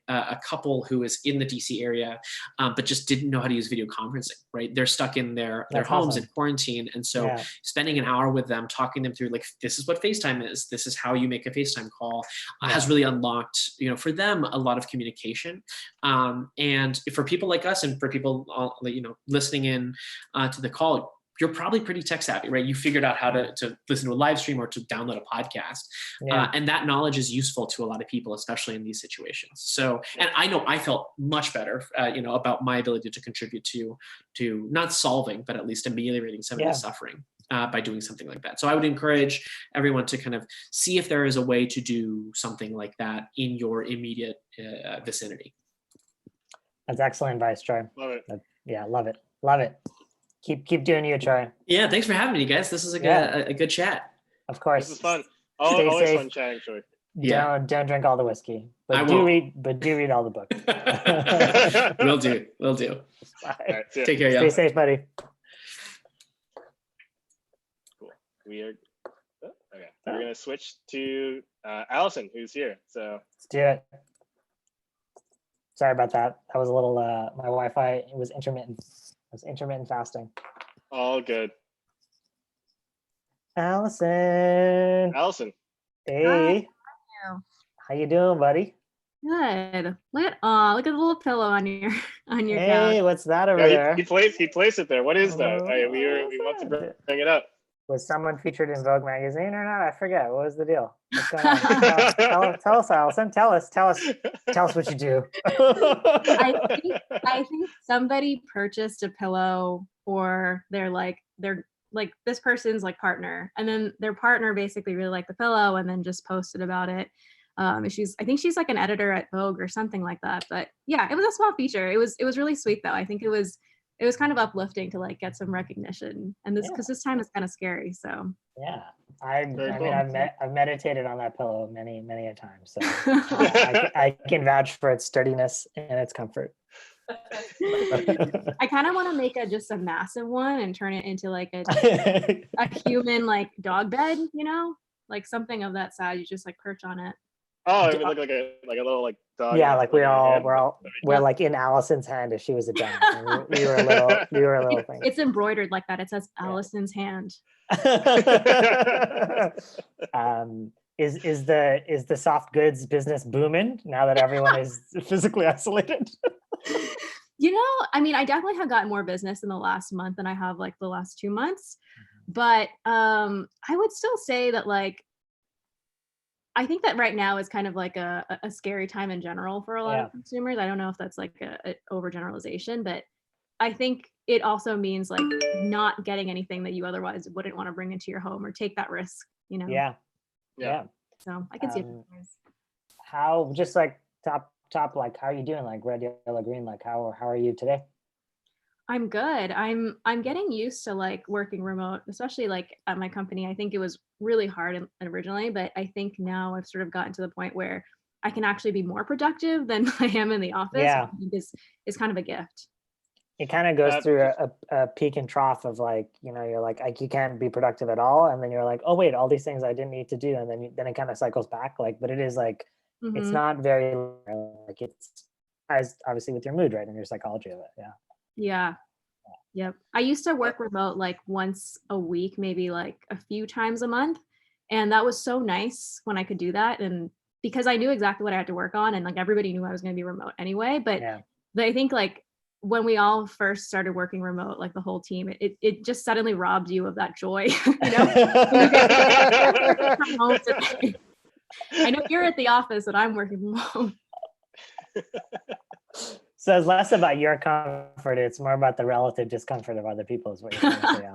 couple who is in the DC area, but just didn't know how to use video conferencing, right? They're stuck in their homes in quarantine. And so spending an hour with them, talking them through this is what FaceTime is, this is how you make a FaceTime call, has really unlocked, for them, a lot of communication. And for people like us and for people, listening in to the call, you're probably pretty tech savvy, right? You figured out how to listen to a live stream or to download a podcast. And that knowledge is useful to a lot of people, especially in these situations. So, and I know I felt much better, about my ability to contribute to not solving, but at least ameliorating some of the suffering by doing something like that. So I would encourage everyone to kind of see if there is a way to do something like that in your immediate vicinity. That's excellent advice, Troy. Love it. Love it. Love it. Keep doing you, Troy. Yeah, thanks for having me, guys. This is a good chat. Of course. This is fun. Always safe. Fun chatting, Troy. Don't drink all the whiskey, but do read all the books. Will do. All right, take care, y'all. Stay safe, buddy. Cool. We're gonna switch to Allison, who's here. So let's do it. Sorry about that. That was a little, my Wi-Fi, it was intermittent. It was intermittent fasting. All good. Allison. Hey. Hi, how you doing, buddy? Good. Look at the little pillow on your couch. Hey, what's that over there? He placed it there. What is that? We want to bring it up. Was someone featured in Vogue magazine or not? I forget. What was the deal? What's going on? tell us, Allison. Tell us what you do. I think somebody purchased a pillow for their this person's partner, and then their partner basically really liked the pillow and then just posted about it. I think she's an editor at Vogue or something like that. But yeah, it was a small feature. It was really sweet though. I think it was kind of uplifting to get some recognition, and because this time is kind of scary. So yeah, I've meditated on that pillow many a time, so I can vouch for its sturdiness and its comfort. I kind of want to make just a massive one and turn it into a human dog bed, something of that size. You just perch on it. Oh, it would look like a little dog. Yeah, we're in Allison's hand if she was a dog. We were a little thing. It's embroidered like that. It says Allison's hand. Is the soft goods business booming now that everyone is physically isolated? I mean, I definitely have gotten more business in the last month than I have like the last 2 months. But I would still say that like, I think that right now is kind of like a scary time in general for a lot of consumers. I don't know if that's like a overgeneralization, but I think it also means like not getting anything that you otherwise wouldn't want to bring into your home or take that risk, Yeah. So I can see it. How, just like top, like, how are you doing? Like red, yellow, green, like how are you today? I'm good. I'm getting used to like working remote, especially like at my company. I think it was really hard originally, but I think now I've sort of gotten to the point where I can actually be more productive than I am in the office. Yeah. I think is kind of a gift. It kind of goes through a peak and trough of like, you're like you can't be productive at all. And then you're like, oh wait, all these things I didn't need to do. And then it kind of cycles back. Like, but it is like, it's not very like, it's as obviously with your mood, right? And your psychology of it. Yeah. Yeah. Yep. I used to work remote like once a week, maybe like a few times a month. And that was so nice when I could do that. And because I knew exactly what I had to work on and like everybody knew I was going to be remote anyway. But I think like when we all first started working remote, like the whole team, it just suddenly robbed you of that joy. I know you're at the office and I'm working from home. So it's less about your comfort, it's more about the relative discomfort of other people is what you're trying to say,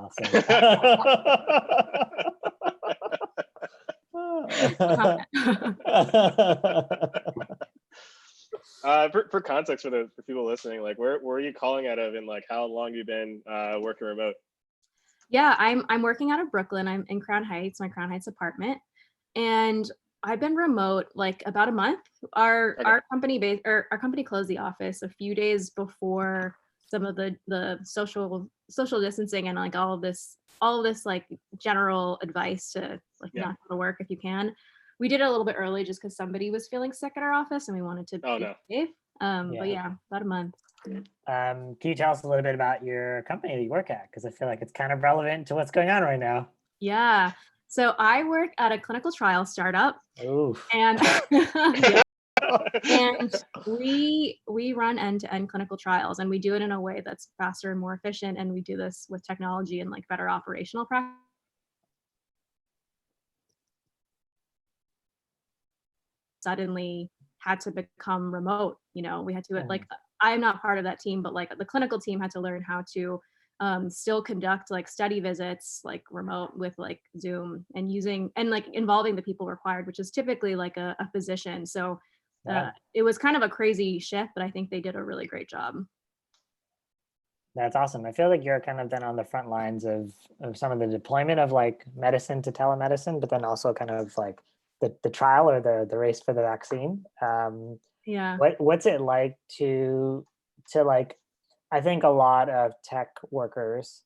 Allison. For context for people listening, like where are you calling out of and like how long have you been working remote? Yeah, I'm working out of Brooklyn. I'm in Crown Heights, my Crown Heights apartment. And I've been remote like about a month. Our company closed the office a few days before some of the social distancing and like all of this like general advice to like not go to work if you can. We did it a little bit early just because somebody was feeling sick at our office and we wanted to be safe. But yeah, about a month. Can you tell us a little bit about your company that you work at? Because I feel like it's kind of relevant to what's going on right now. Yeah. So I work at a clinical trial startup. Oof. And and we run end-to-end clinical trials and we do it in a way that's faster and more efficient. And we do this with technology and like better operational practice. Suddenly had to become remote. We had to like, I'm not part of that team, but like the clinical team had to learn how to still conduct like study visits like remote with like Zoom and using and like involving the people required, which is typically like a physician. So it was kind of a crazy shift, but I think they did a really great job. That's awesome. I feel like you're kind of then on the front lines of some of the deployment of like medicine to telemedicine, but then also kind of like the trial or the race for the vaccine. What's it like to like, I think a lot of tech workers,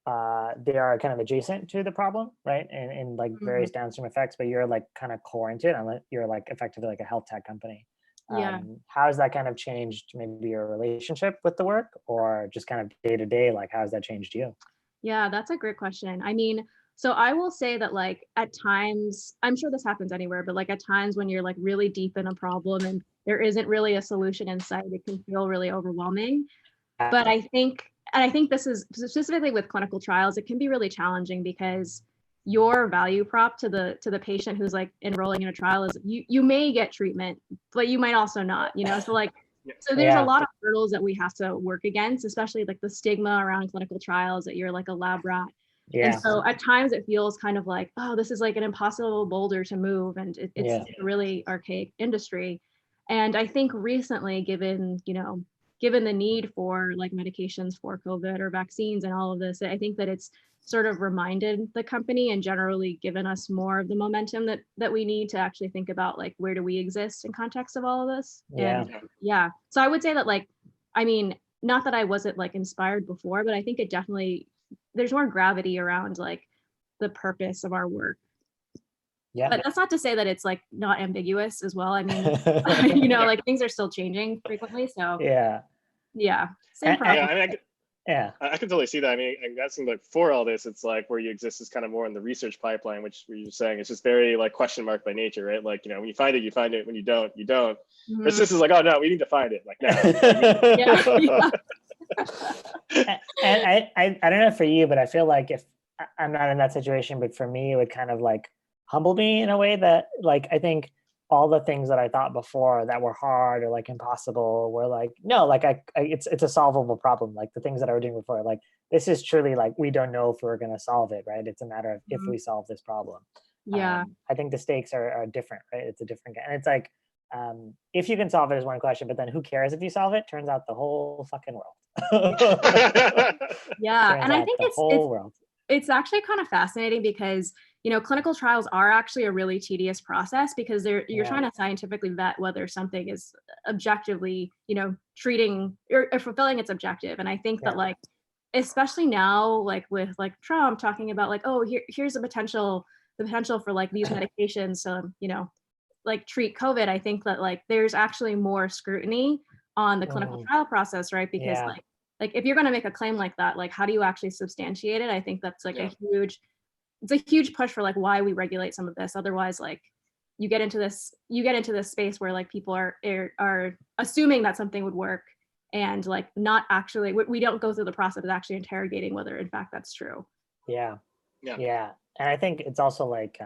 they are kind of adjacent to the problem, right? And like various downstream effects, but you're like kind of core into it, and you're like effectively like a health tech company. How has that kind of changed maybe your relationship with the work, or just kind of day to day, like how has that changed you? Yeah, that's a great question. I mean, so I will say that like at times, I'm sure this happens anywhere, but like at times when you're like really deep in a problem and there isn't really a solution in sight, it can feel really overwhelming. But I think this is specifically with clinical trials, it can be really challenging because your value prop to the patient who's like enrolling in a trial is you may get treatment, but you might also not, so like, so there's a lot of hurdles that we have to work against, especially like the stigma around clinical trials that you're like a lab rat. And so at times it feels kind of like, oh, this is like an impossible boulder to move. And it's a really archaic industry. And I think recently, given the need for like medications for COVID or vaccines and all of this, I think that it's sort of reminded the company and generally given us more of the momentum that we need to actually think about like, where do we exist in context of all of this? So I would say that like, I mean, not that I wasn't like inspired before, but I think it definitely, there's more gravity around like the purpose of our work. But that's not to say that it's like not ambiguous as well. I mean, like things are still changing frequently. So same problem. Yeah. I can totally see that. I mean, I'm guessing like for all this, it's like where you exist is kind of more in the research pipeline, which you're saying it's just very like question mark by nature, right? Like, you know, when you find it, you find it. When you don't, you don't. Mhm. Versus this is like, oh no, we need to find it. Like now. Yeah. And I don't know for you, but I feel like if I'm not in that situation, but for me, it would kind of like humble me in a way that like, I think all the things that I thought before that were hard or like impossible were like, no, like it's a solvable problem. Like the things that I was doing before, like this is truly like, we don't know if we're going to solve it, right? It's a matter of if Mhm. we solve this problem. Yeah. I think the stakes are different, right? It's a different, and it's like, if you can solve it is one question, but then who cares if you solve it? Turns out the whole fucking world. Yeah. Turns And I out think the whole world. it's actually kind of fascinating because, you know, clinical trials are actually a really tedious process because you're Yeah. trying to scientifically vet whether something is objectively, you know, treating or fulfilling its objective. And I think that Yeah. like, especially now, like with like Trump talking about like, oh, here's the potential for like these medications to, you know, like treat COVID. I think that like there's actually more scrutiny on the clinical trial process, right? Because Yeah. like if you're going to make a claim like that, like how do you actually substantiate it? I think that's like Yeah. it's a huge push for like why we regulate some of this. Otherwise, like you get into this space where like people are assuming that something would work and like not actually, we don't go through the process of actually interrogating whether in fact that's true. Yeah. Yeah. Yeah. And I think it's also like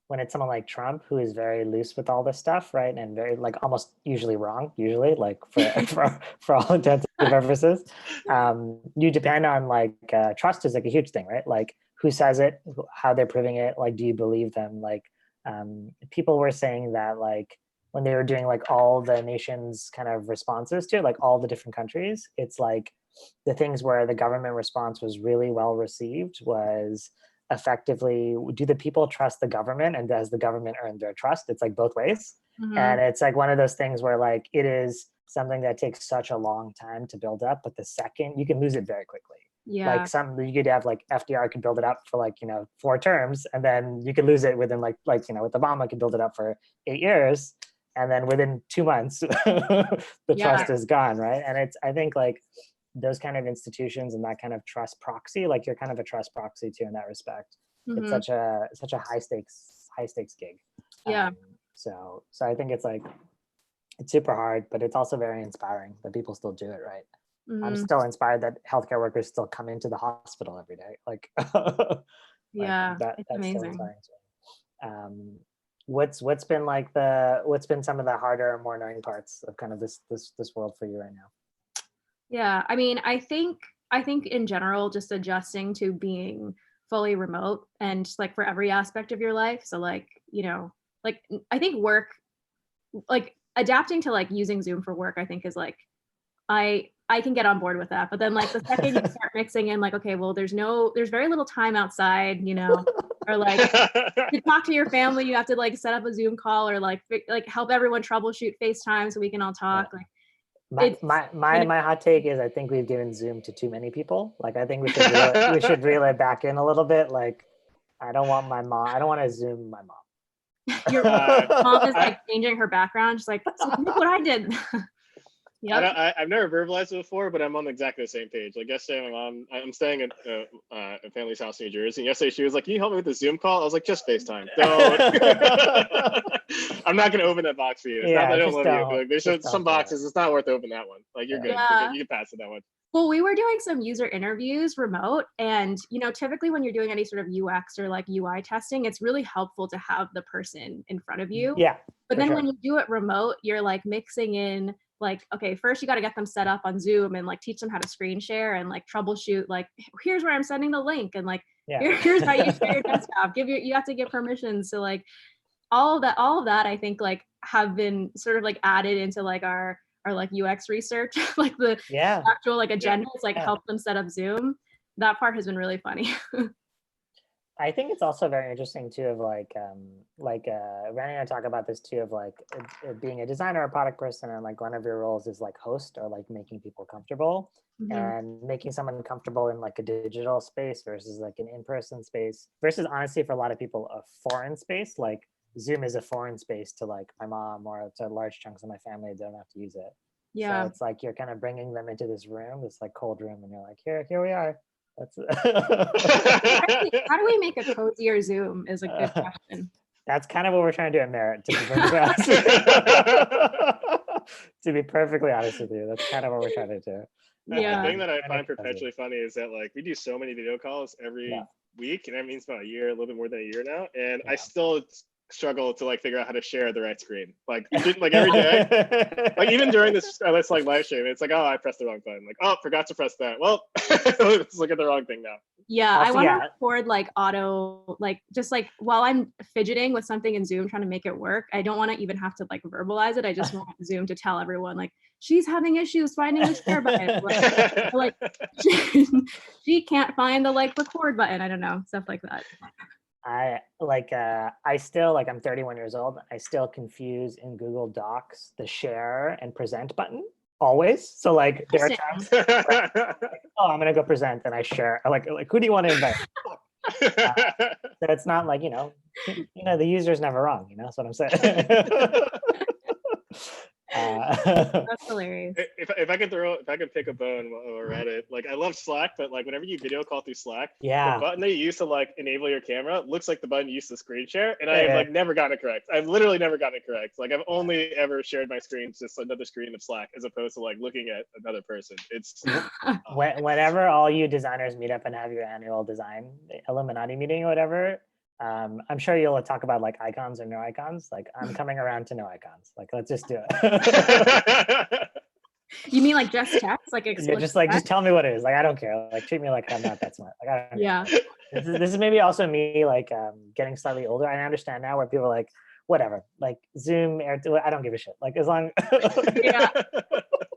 when it's someone like Trump who is very loose with all this stuff, right? And very like almost usually wrong, like for all intents and purposes. You depend on like trust is like a huge thing, right? Like who says it, how they're proving it, like do you believe them? Like people were saying that like when they were doing like all the nation's kind of responses to it, like all the different countries, it's like the things where the government response was really well received was effectively, do the people trust the government and does the government earn their trust? It's like both ways. Mhm. And it's like one of those things where like it is something that takes such a long time to build up, but the second you can lose it very quickly. Yeah. Like you could have like FDR could build it up for like, you know, 4 terms, and then you could lose it within like, you know, with Obama could build it up for 8 years. And then within 2 months, the Yeah. trust is gone, right? And it's, I think like those kind of institutions and that kind of trust proxy, like you're kind of a trust proxy too in that respect. It's Mhm. such a high stakes gig. Yeah. So I think it's like, it's super hard, but it's also very inspiring that people still do it, right? I'm Mhm. still inspired that healthcare workers still come into the hospital every day. Like, Yeah, that's it's still amazing. inspiring to me. What's been some of the harder or more annoying parts of kind of this world for you right now? Yeah, I mean, I think in general, just adjusting to being fully remote and like for every aspect of your life. So like, you know, like I think work, like adapting to like using Zoom for work, I think is like, I can get on board with that. But then like the second you start mixing in like, okay, well, there's very little time outside, you know, or like to talk to your family, you have to like set up a Zoom call or like help everyone troubleshoot FaceTime so we can all talk. Yeah. Like My hot take is I think we've given Zoom to too many people. Like I think we should reel it back in a little bit. Like I don't want to Zoom my mom. your mom is like changing her background. She's like, so look what I did. Yep. I've never verbalized it before, but I'm on exactly the same page. Like yesterday, my mom, I'm staying at a family's house in New Jersey. And yesterday, she was like, "Can you help me with the Zoom call?" I was like, "Just FaceTime. Don't." I'm not going to open that box for you. It's not that I don't love you. Like, there's some boxes. It's not worth opening that one. Like you're good. Yeah. You can pass it that one. Well, we were doing some user interviews remote, and you know, typically when you're doing any sort of UX or like UI testing, it's really helpful to have the person in front of you. Yeah. But then when you do it remote, you're like mixing in like, okay, first you got to get them set up on Zoom and like teach them how to screen share and like troubleshoot. Like, here's where I'm sending the link, and like here's how you share your desktop. You have to give permissions. So like all of that, I think like have been sort of like added into like our like UX research, like the actual like agendas, like help them set up Zoom. That part has been really funny. I think it's also very interesting too of like Ren and I talk about this too of like being a designer or product person, and like one of your roles is like host or like making people comfortable and making someone comfortable in like a digital space versus like an in-person space versus honestly for a lot of people a foreign space. Like Zoom is a foreign space to like my mom or to large chunks of my family that don't have to use it. Yeah. So it's like you're kind of bringing them into this room, this like cold room, and you're like, here we are. That's How do we make a cozier Zoom is a good question. That's kind of what we're trying to do at Merit, to be perfectly honest. To be perfectly honest with you, that's kind of what we're trying to do. The thing that I Kinda find cozy. perpetually funny is that like we do so many video calls every Yeah. week, and that means about a year, a little bit more than a year now, and I Yeah. still struggle to like figure out how to share the right screen. Like every day, like even during this like live stream, it's like, oh, I pressed the wrong button. Like, oh, forgot to press that. Well, let's look at the wrong thing now. Yeah, I Also, want to yeah. record like auto, like just like while I'm fidgeting with something in Zoom trying to make it work. I don't want to even have to like verbalize it. I just want Zoom to tell everyone like she's having issues finding the share button. Like she can't find the like record button. I don't know, stuff like that. I still like, I'm 31 years old. I still confuse in Google Docs the share and present button always. So like there are times, oh, I'm gonna go present, and I share. Like who do you want to invite? So it's not like, the user's never wrong. That's what I'm saying. That's hilarious. If I could pick a bone while we're at it, like I love Slack, but like whenever you video call through Slack, Yeah. the button that you use to like enable your camera looks like the button you use to screen share, and I've Yeah. like never gotten it correct. I've literally never gotten it correct. Like I've only ever shared my screen to just another screen of Slack as opposed to like looking at another person. It's Whenever all you designers meet up and have your annual design Illuminati meeting or whatever, I'm sure you'll talk about like icons or no icons. Like I'm coming around to no icons. Like let's just do it. You mean like just text, like Yeah, explicit just text? tell me what it is. Like I don't care. Like treat me like I'm not that smart. Like I don't Yeah. care. This is maybe also me like getting slightly older. I understand now where people are like, whatever, like Zoom, I don't give a shit. Like as long Yeah.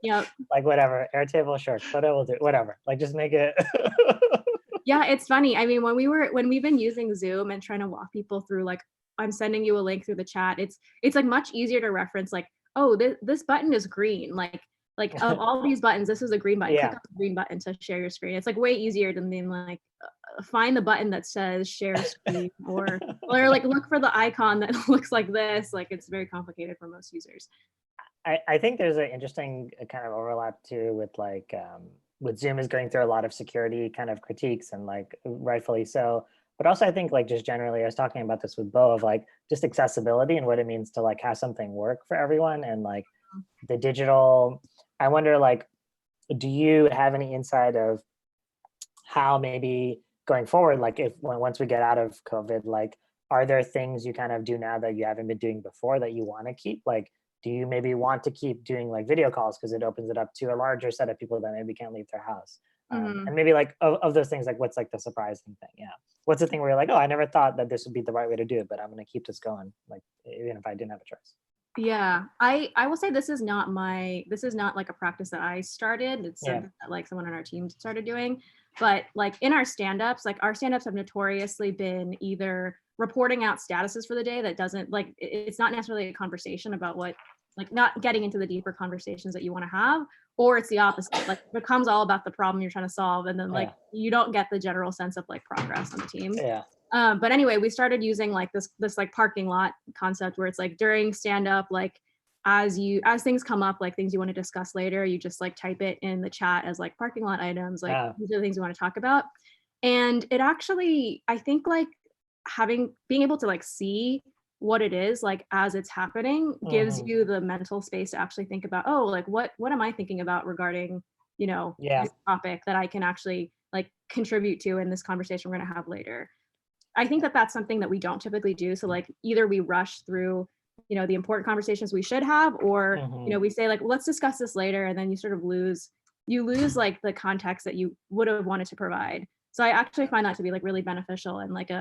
Yep. like whatever, Airtable, sure, photo will do, whatever. Like just make it. Yeah, it's funny. I mean, when we've been using Zoom and trying to walk people through, like I'm sending you a link through the chat, it's like much easier to reference like, oh, this button is green. Like of all these buttons, this is a green button. Yeah. Click on the green button to share your screen. It's like way easier than being like find the button that says share screen or like look for the icon that looks like this. Like it's very complicated for most users. I think there's an interesting kind of overlap too with like with Zoom is going through a lot of security kind of critiques, and like rightfully so. But also I think like just generally, I was talking about this with Bo, of like just accessibility and what it means to like have something work for everyone, and like the digital. I wonder, like, do you have any insight of how maybe going forward, like once we get out of COVID, like are there things you kind of do now that you haven't been doing before that you want to keep? Like, do you maybe want to keep doing like video calls because it opens it up to a larger set of people that maybe can't leave their house? And maybe like of those things, like what's like the surprising thing? Yeah. What's the thing where you're like, oh, I never thought that this would be the right way to do it, but I'm going to keep this going, like even if I didn't have a choice. Yeah, I will say this is not like a practice that I started. It's something that like someone on our team started doing. But like in our stand-ups, like our stand-ups have notoriously been either reporting out statuses for the day that doesn't like, it's not necessarily a conversation about what, like not getting into the deeper conversations that you want to have, or it's the opposite, like it becomes all about the problem you're trying to solve, and then like you don't get the general sense of like progress on the team. Yeah. But anyway, we started using like this like parking lot concept where it's like during stand up, like as things come up, like things you want to discuss later, you just like type it in the chat as like parking lot items, like these are the things you want to talk about. And it actually, I think like being able to like see what it is like as it's happening gives you the mental space to actually think about, oh, like what am I thinking about regarding, this topic that I can actually like contribute to in this conversation we're going to have later. I think that that's something that we don't typically do. So like either we rush through, the important conversations we should have, or, we say like, let's discuss this later. And then you sort of lose like the context that you would have wanted to provide. So I actually find that to be like really beneficial, and like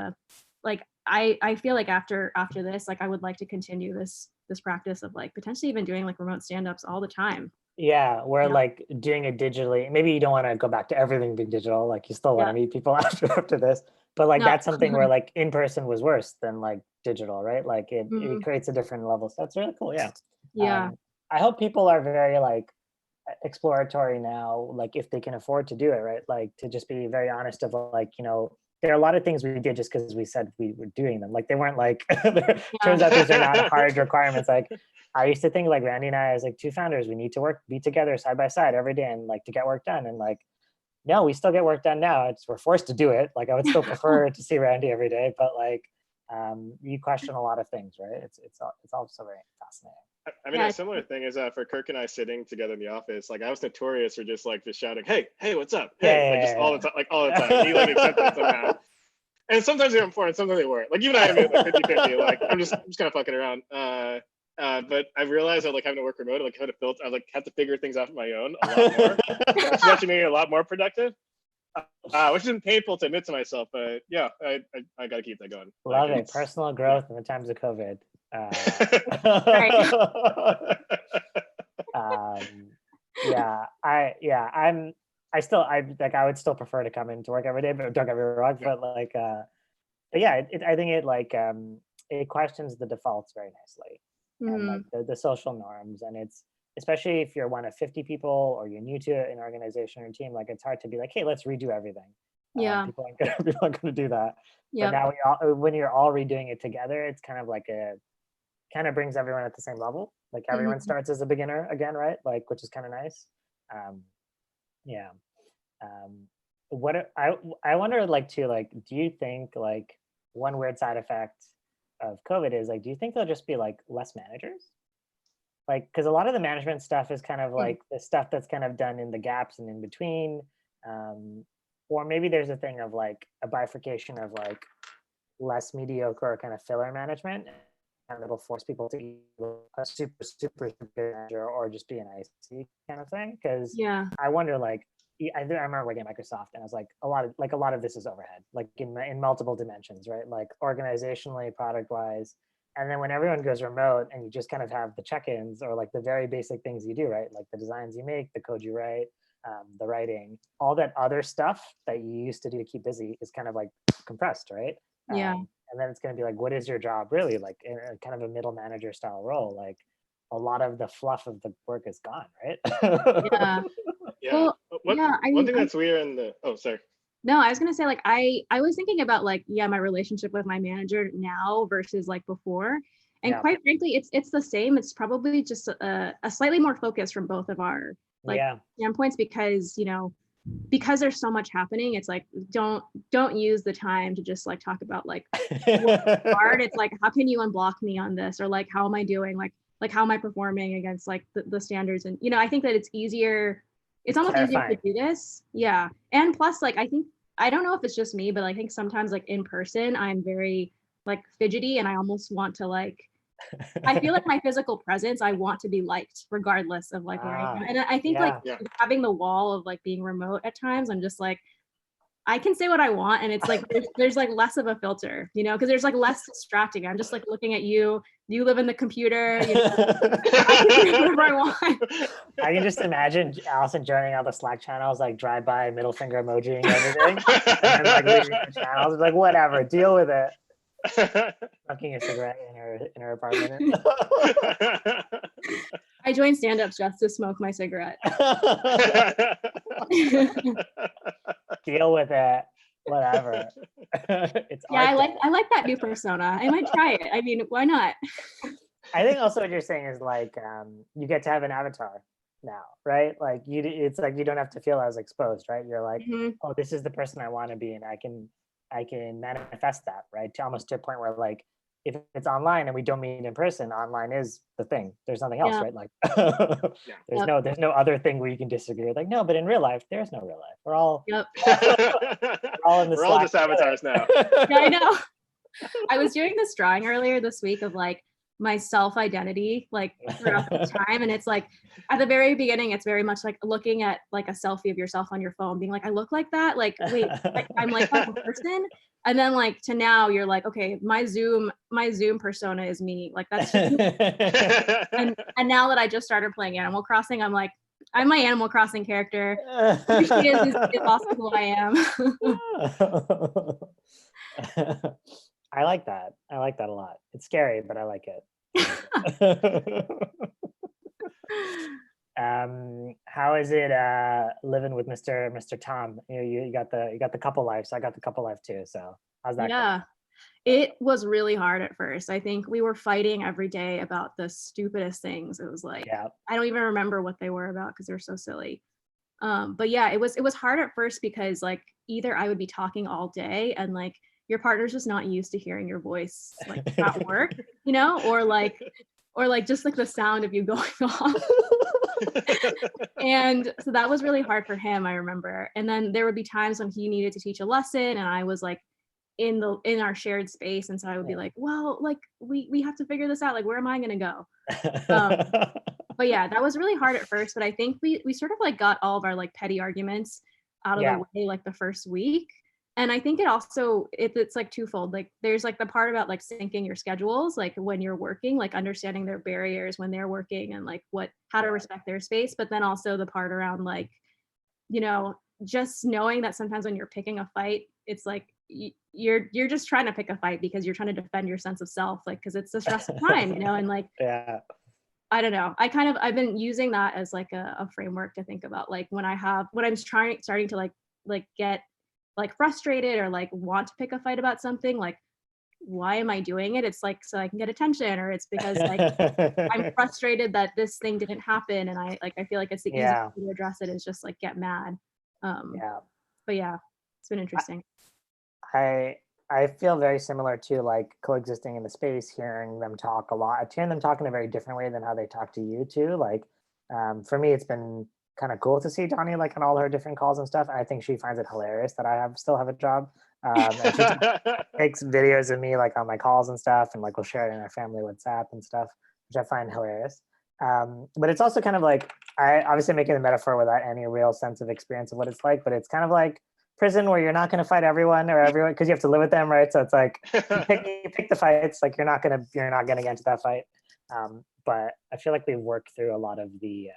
I feel like after this, like I would like to continue this practice of like potentially even doing like remote stand-ups all the time. Yeah, we're like doing it digitally. Maybe you don't want to go back to everything being digital. Like you still want to meet people after this. But like that's something where like in person was worse than like digital, right? Like it creates a different level. So that's really cool. Yeah. Yeah. I hope people are very like exploratory now, like if they can afford to do it, right? Like to just be very honest of like, there are a lot of things we did just because we said we were doing them. Like they weren't like, turns out these are not hard requirements. Like I used to think like Randy and I as like two founders, we need to be together side by side every day and like to get work done. And like, no, we still get work done now. We're forced to do it. Like I would still prefer to see Randy every day, but like you question a lot of things, right? It's also very fascinating. I mean, a similar thing is for Kirk and I sitting together in the office, like I was notorious for just shouting, hey, what's up? Hey, just all the time, like all the time. He like accepted it somehow. And sometimes they're important, sometimes they weren't. Like even I admit like 50-50, like I'm just kind of fucking around. But I realized that like having to work remote, like I like had to figure things out on my own a lot more, which is actually made me a lot more productive. Which is painful to admit to myself, but yeah, I got to keep that going. Love it. Personal growth in the times of COVID. I would still prefer to come into work every day, but don't get me wrong. But like, I think it questions the defaults very nicely, and like the social norms, and it's especially if you're one of 50 people or you're new to an organization or team, like it's hard to be like, hey, let's redo everything. People aren't gonna do that. But now when you're all redoing it together, it's kind of like kind of brings everyone at the same level. Like everyone starts as a beginner again, right? Like, which is kind of nice. What I wonder, like, too, like, do you think like one weird side effect of COVID is like, do you think there'll just be like less managers? Like, because a lot of the management stuff is kind of like the stuff that's kind of done in the gaps and in between, or maybe there's a thing of like a bifurcation of like less mediocre kind of filler management, and it'll force people to be a super good manager or just be an IC kind of thing. Because I wonder, like, I remember working at Microsoft, and I was like, a lot of this is overhead, like in multiple dimensions, right? Like organizationally, product wise, and then when everyone goes remote, and you just kind of have the check-ins or like the very basic things you do, right? Like the designs you make, the code you write, the writing, all that other stuff that you used to do to keep busy is kind of like compressed, right? And then it's going to be like, what is your job really? Like in a kind of a middle manager style role, like a lot of the fluff of the work is gone, right? Well, one thing that's weird in the sorry. No, I was gonna say, like, I was thinking about like, my relationship with my manager now versus like before. And quite frankly, it's the same. It's probably just a slightly more focus from both of our standpoints, because because there's so much happening. It's like, don't use the time to just like talk about like hard. It's like, how can you unblock me on this, or like, how am I doing, like how am I performing against like the standards? And I think that it's almost easier to do this. And plus, like, I don't know if it's just me, but I think sometimes like in person, I'm very like fidgety, and I almost want to like, I feel like my physical presence, I want to be liked regardless of like where I am. And I think having the wall of like being remote at times, I'm just like, I can say what I want, and it's like there's like less of a filter, because there's like less distracting. I'm just like looking at you. You live in the computer. I can do whatever I want. I can just imagine Allison joining all the Slack channels, like drive by, middle finger emoji and everything, and then like leaving the channels. Like, whatever, deal with it. Smoking a cigarette in her apartment. I joined stand-ups just to smoke my cigarette. Deal with it. Whatever. It's I like that new persona. I might try it. I mean, why not? I think also what you're saying is like you get to have an avatar now, right? Like it's like you don't have to feel as exposed, right? You're like, oh, this is the person I want to be, and I can manifest that, right? To almost to a point where like, if it's online and we don't meet in person, online is the thing. There's nothing else, right? Like there's no other thing where you can disagree. Like, no, but in real life, there's no real life. We're all we're all in the We're all just avatars now. I know. I was doing this drawing earlier this week of like my self-identity like throughout the time, and it's like at the very beginning, it's very much like looking at like a selfie of yourself on your phone, being like, I look like that, like wait, I'm like that person. And then like to now you're like, okay, my Zoom persona is me, like that's just me. and now that I just started playing Animal Crossing, I'm like, I'm my Animal Crossing character. Who she is also who I am. I like that. I like that a lot. It's scary, but I like it. How is it living with Mr. Tom? You got the couple life, so I got the couple life too. So how's that going? It was really hard at first. I think we were fighting every day about the stupidest things. It was like, Yeah. I don't even remember what they were about because they're so silly. But yeah, it was hard at first because like either I would be talking all day and like your partner's just not used to hearing your voice like at work, or like just like the sound of you going off. And so that was really hard for him, I remember. And then there would be times when he needed to teach a lesson and I was like in our shared space. And so I would be like, well, like we have to figure this out. Like, where am I gonna go? But yeah, that was really hard at first. But I think we sort of like got all of our like petty arguments out of the way like the first week. And I think it's like twofold. Like there's like the part about like syncing your schedules, like when you're working, like understanding their barriers when they're working and like how to respect their space. But then also the part around like, just knowing that sometimes when you're picking a fight, it's like you're just trying to pick a fight because you're trying to defend your sense of self, like because it's a stressful time, and like I don't know. I've been using that as like a framework to think about like when I'm starting to like get like frustrated or like want to pick a fight about something, like why am I doing it? It's like so I can get attention, or it's because like I'm frustrated that this thing didn't happen, and I feel like it's the easiest way to address it is just like get mad. But yeah, it's been interesting. I feel very similar to like coexisting in the space, hearing them talk a lot, hearing them talk in a very different way than how they talk to you too. Like for me, it's been kind of cool to see Donnie like on all her different calls and stuff. And I think she finds it hilarious that I still have a job. And she takes videos of me like on my calls and stuff, and like we'll share it in our family WhatsApp and stuff, which I find hilarious. But it's also kind of like, I obviously making the metaphor without any real sense of experience of what it's like, but it's kind of like prison where you're not going to fight everyone because you have to live with them, right? So it's like you pick the fights, like you're not gonna get into that fight. But I feel like we've worked through a lot of the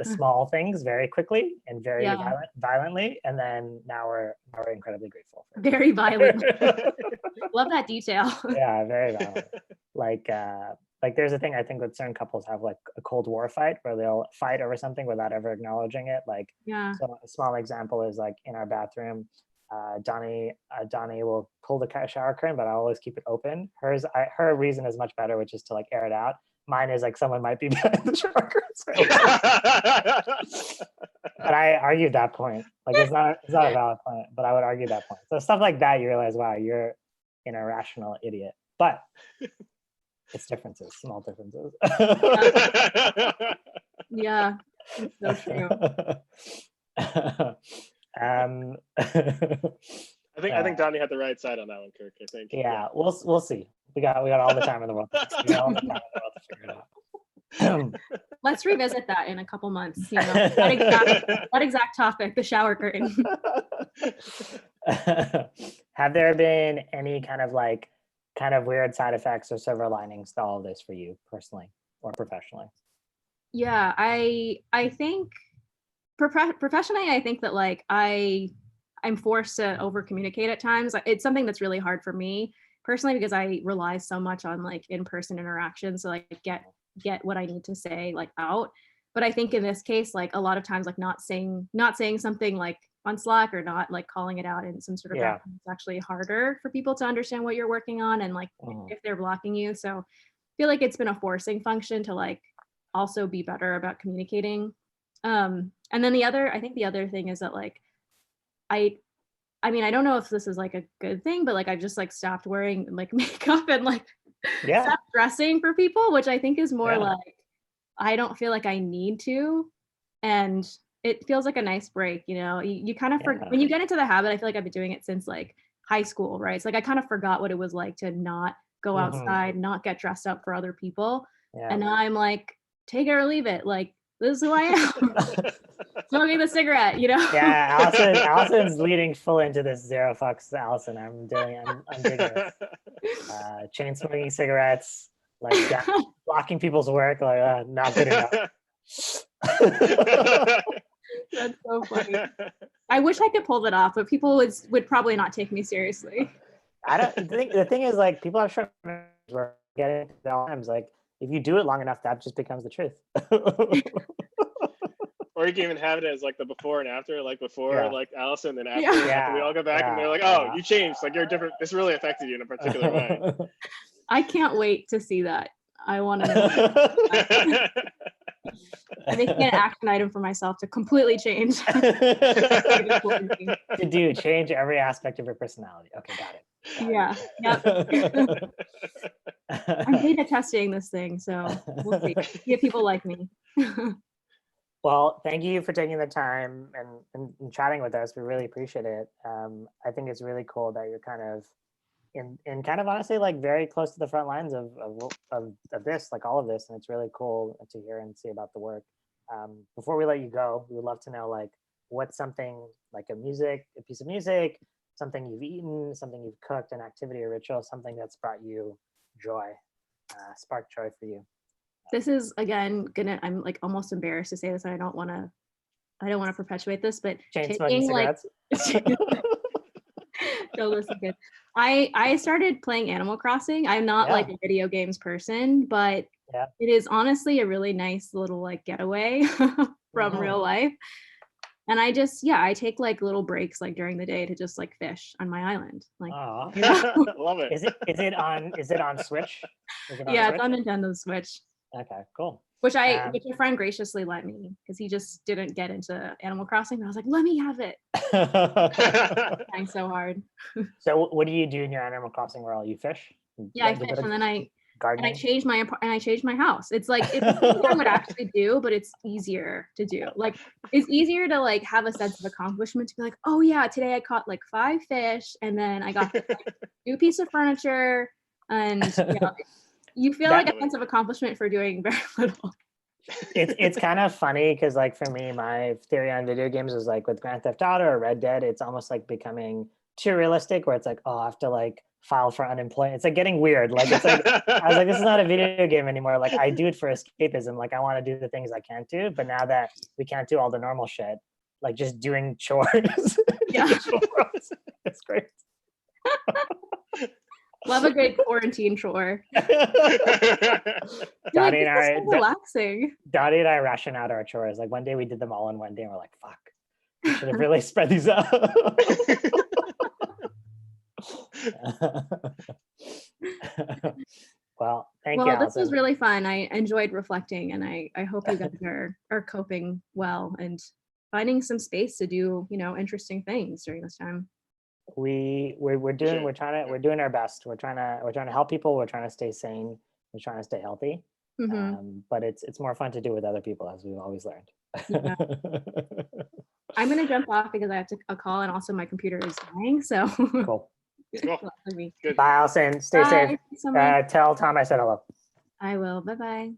small things very quickly and very violently, and then now we're incredibly grateful for it. Very violent. Love that detail. Yeah, very violent. Like there's a thing I think that certain couples have, like a Cold War fight where they'll fight over something without ever acknowledging it. Like, so a small example is like in our bathroom, Donnie will pull the shower curtain, but I always keep it open. Her reason is much better, which is to like air it out. Mine is like someone might be behind the shower curtain. But I argued that point. Like it's not a valid point, but I would argue that point. So stuff like that, you realize, wow, you're an irrational idiot. But it's differences, small differences. Yeah, it's so true. I think Donnie had the right side on that one, Kirk. I think. Yeah, we'll see. We got all the time in the world. To figure it out. Let's revisit that in a couple months. That exact topic, the shower curtain. Have there been any kind of weird side effects or silver linings to all of this for you personally or professionally? Yeah, I think professionally, I think that like I'm forced to over communicate at times. It's something that's really hard for me personally because I rely so much on like in-person interaction, so like get what I need to say like out. But I think in this case, like a lot of times, like not saying something like on Slack or not like calling it out in some sort of it's actually harder for people to understand what you're working on and like if they're blocking you. So I feel like it's been a forcing function to like also be better about communicating. And then the other thing is that like I mean, I don't know if this is like a good thing, but like I've just like stopped wearing like makeup and like stopped dressing for people, which I think is more like I don't feel like I need to, and it feels like a nice break. You kind of when you get into the habit. I feel like I've been doing it since like high school, right? So like I kind of forgot what it was like to not go outside, not get dressed up for other people, and now I'm like, take it or leave it. Like this is who I am. Smoking the cigarette, Yeah, Allison's leading full into this zero fucks. Allison, I'm digging this. Chain smoking cigarettes, like blocking people's work, like not good enough. That's so funny. I wish I could pull that off, but people would probably not take me seriously. I don't think the thing is like people have short memories where getting into times like if you do it long enough, that just becomes the truth. or you can even have it as like the before and after, like before Yeah. like Allison, then after, Yeah. after we all go back and they're like, oh, you changed, like you're different. This really affected you in a particular way. I can't wait to see that. I want to know. I'm making an action item for myself to completely change. To do change every aspect of your personality. Okay, got it. Yeah. Yep. I'm beta testing this thing, so we'll see. See if people like me. Well, thank you for taking the time and chatting with us. We really appreciate it. I think it's really cool that you're kind of in kind of honestly like very close to the front lines of this, like all of this, and it's really cool to hear and see about the work. Before we let you go, we would love to know like what's something like a piece of music, something you've eaten, something you've cooked, an activity or ritual, something that's brought you joy, sparked joy for you. This is again I'm like almost embarrassed to say this, and I don't want to perpetuate this, but Chain smoking taking like cigarettes. no, listen good. I started playing Animal Crossing. I'm not like a video games person, but it is honestly a really nice little like getaway from real life. And I take like little breaks like during the day to just like fish on my island. Like, love it. Is it on Switch? It's on Nintendo Switch. Okay, cool. Which a friend graciously let me because he just didn't get into Animal Crossing. And I was like, let me have it. Trying so hard. So what do you do in your Animal Crossing world? You fish? Yeah, I fish, and then I gardening? changed my house. It's like it's something I would actually do, but it's easier to do. Like it's easier to like have a sense of accomplishment to be like, oh yeah, today I caught like 5 fish, and then I got like, a new piece of furniture, and you feel like a sense of accomplishment for doing very little. It's kind of funny because like for me, my theory on video games is like with Grand Theft Auto or Red Dead, it's almost like becoming too realistic where it's like, oh, I have to like file for unemployment. It's like getting weird. Like it's like I was like, this is not a video game anymore. Like I do it for escapism. Like I want to do the things I can't do, but now that we can't do all the normal shit, like just doing chores. Yeah. It's great. Love a good quarantine chore. Dottie and I, relaxing. Dottie and I ration out our chores. Like one day we did them all in one day, and we're like, "Fuck, we should have really spread these out." Well, thank you, Allison. This was really fun. I enjoyed reflecting, and I hope you guys are coping well and finding some space to do interesting things during this time. We're doing our best. We're trying to help people. We're trying to stay sane. We're trying to stay healthy. But it's more fun to do with other people, as we've always learned. Yeah. I'm gonna jump off because I have a call, and also my computer is dying. So cool. Good. Bye, Allison. Stay safe. So tell Tom I said hello. I will. Bye.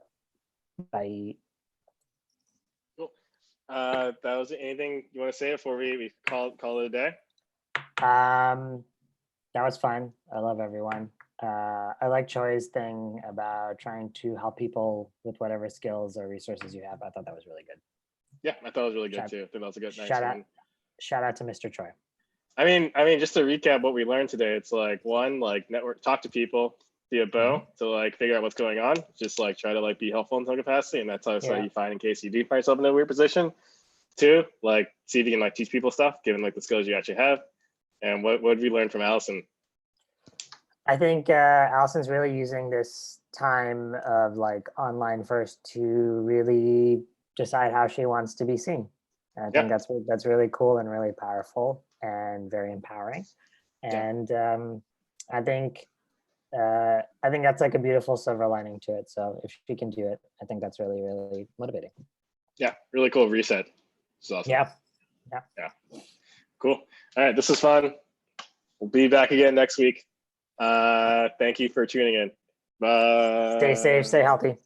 Bye. Cool. That was anything you want to say before we call it a day? That was fun. I love everyone. I like Choi's thing about trying to help people with whatever skills or resources you have. I thought that was really good. Yeah, I thought it was really good too. I think that was a good, nice one. Shout out to Mr. Choi. I mean, just to recap what we learned today, it's like one, like talk to people via Bo to like figure out what's going on. Just like try to like be helpful in some capacity, and that's obviously you find in case you do find yourself in a weird position. 2, like see if you can like teach people stuff, given like the skills you actually have. And what did we learn from Allison? I think Allison's really using this time of like online first to really decide how she wants to be seen. And I think that's really cool and really powerful and very empowering. And I think that's like a beautiful silver lining to it. So if she can do it, I think that's really, really motivating. Yeah, really cool reset. It's awesome. Yeah. Cool. All right, this is fun. We'll be back again next week. Thank you for tuning in. Bye. Stay safe, stay healthy.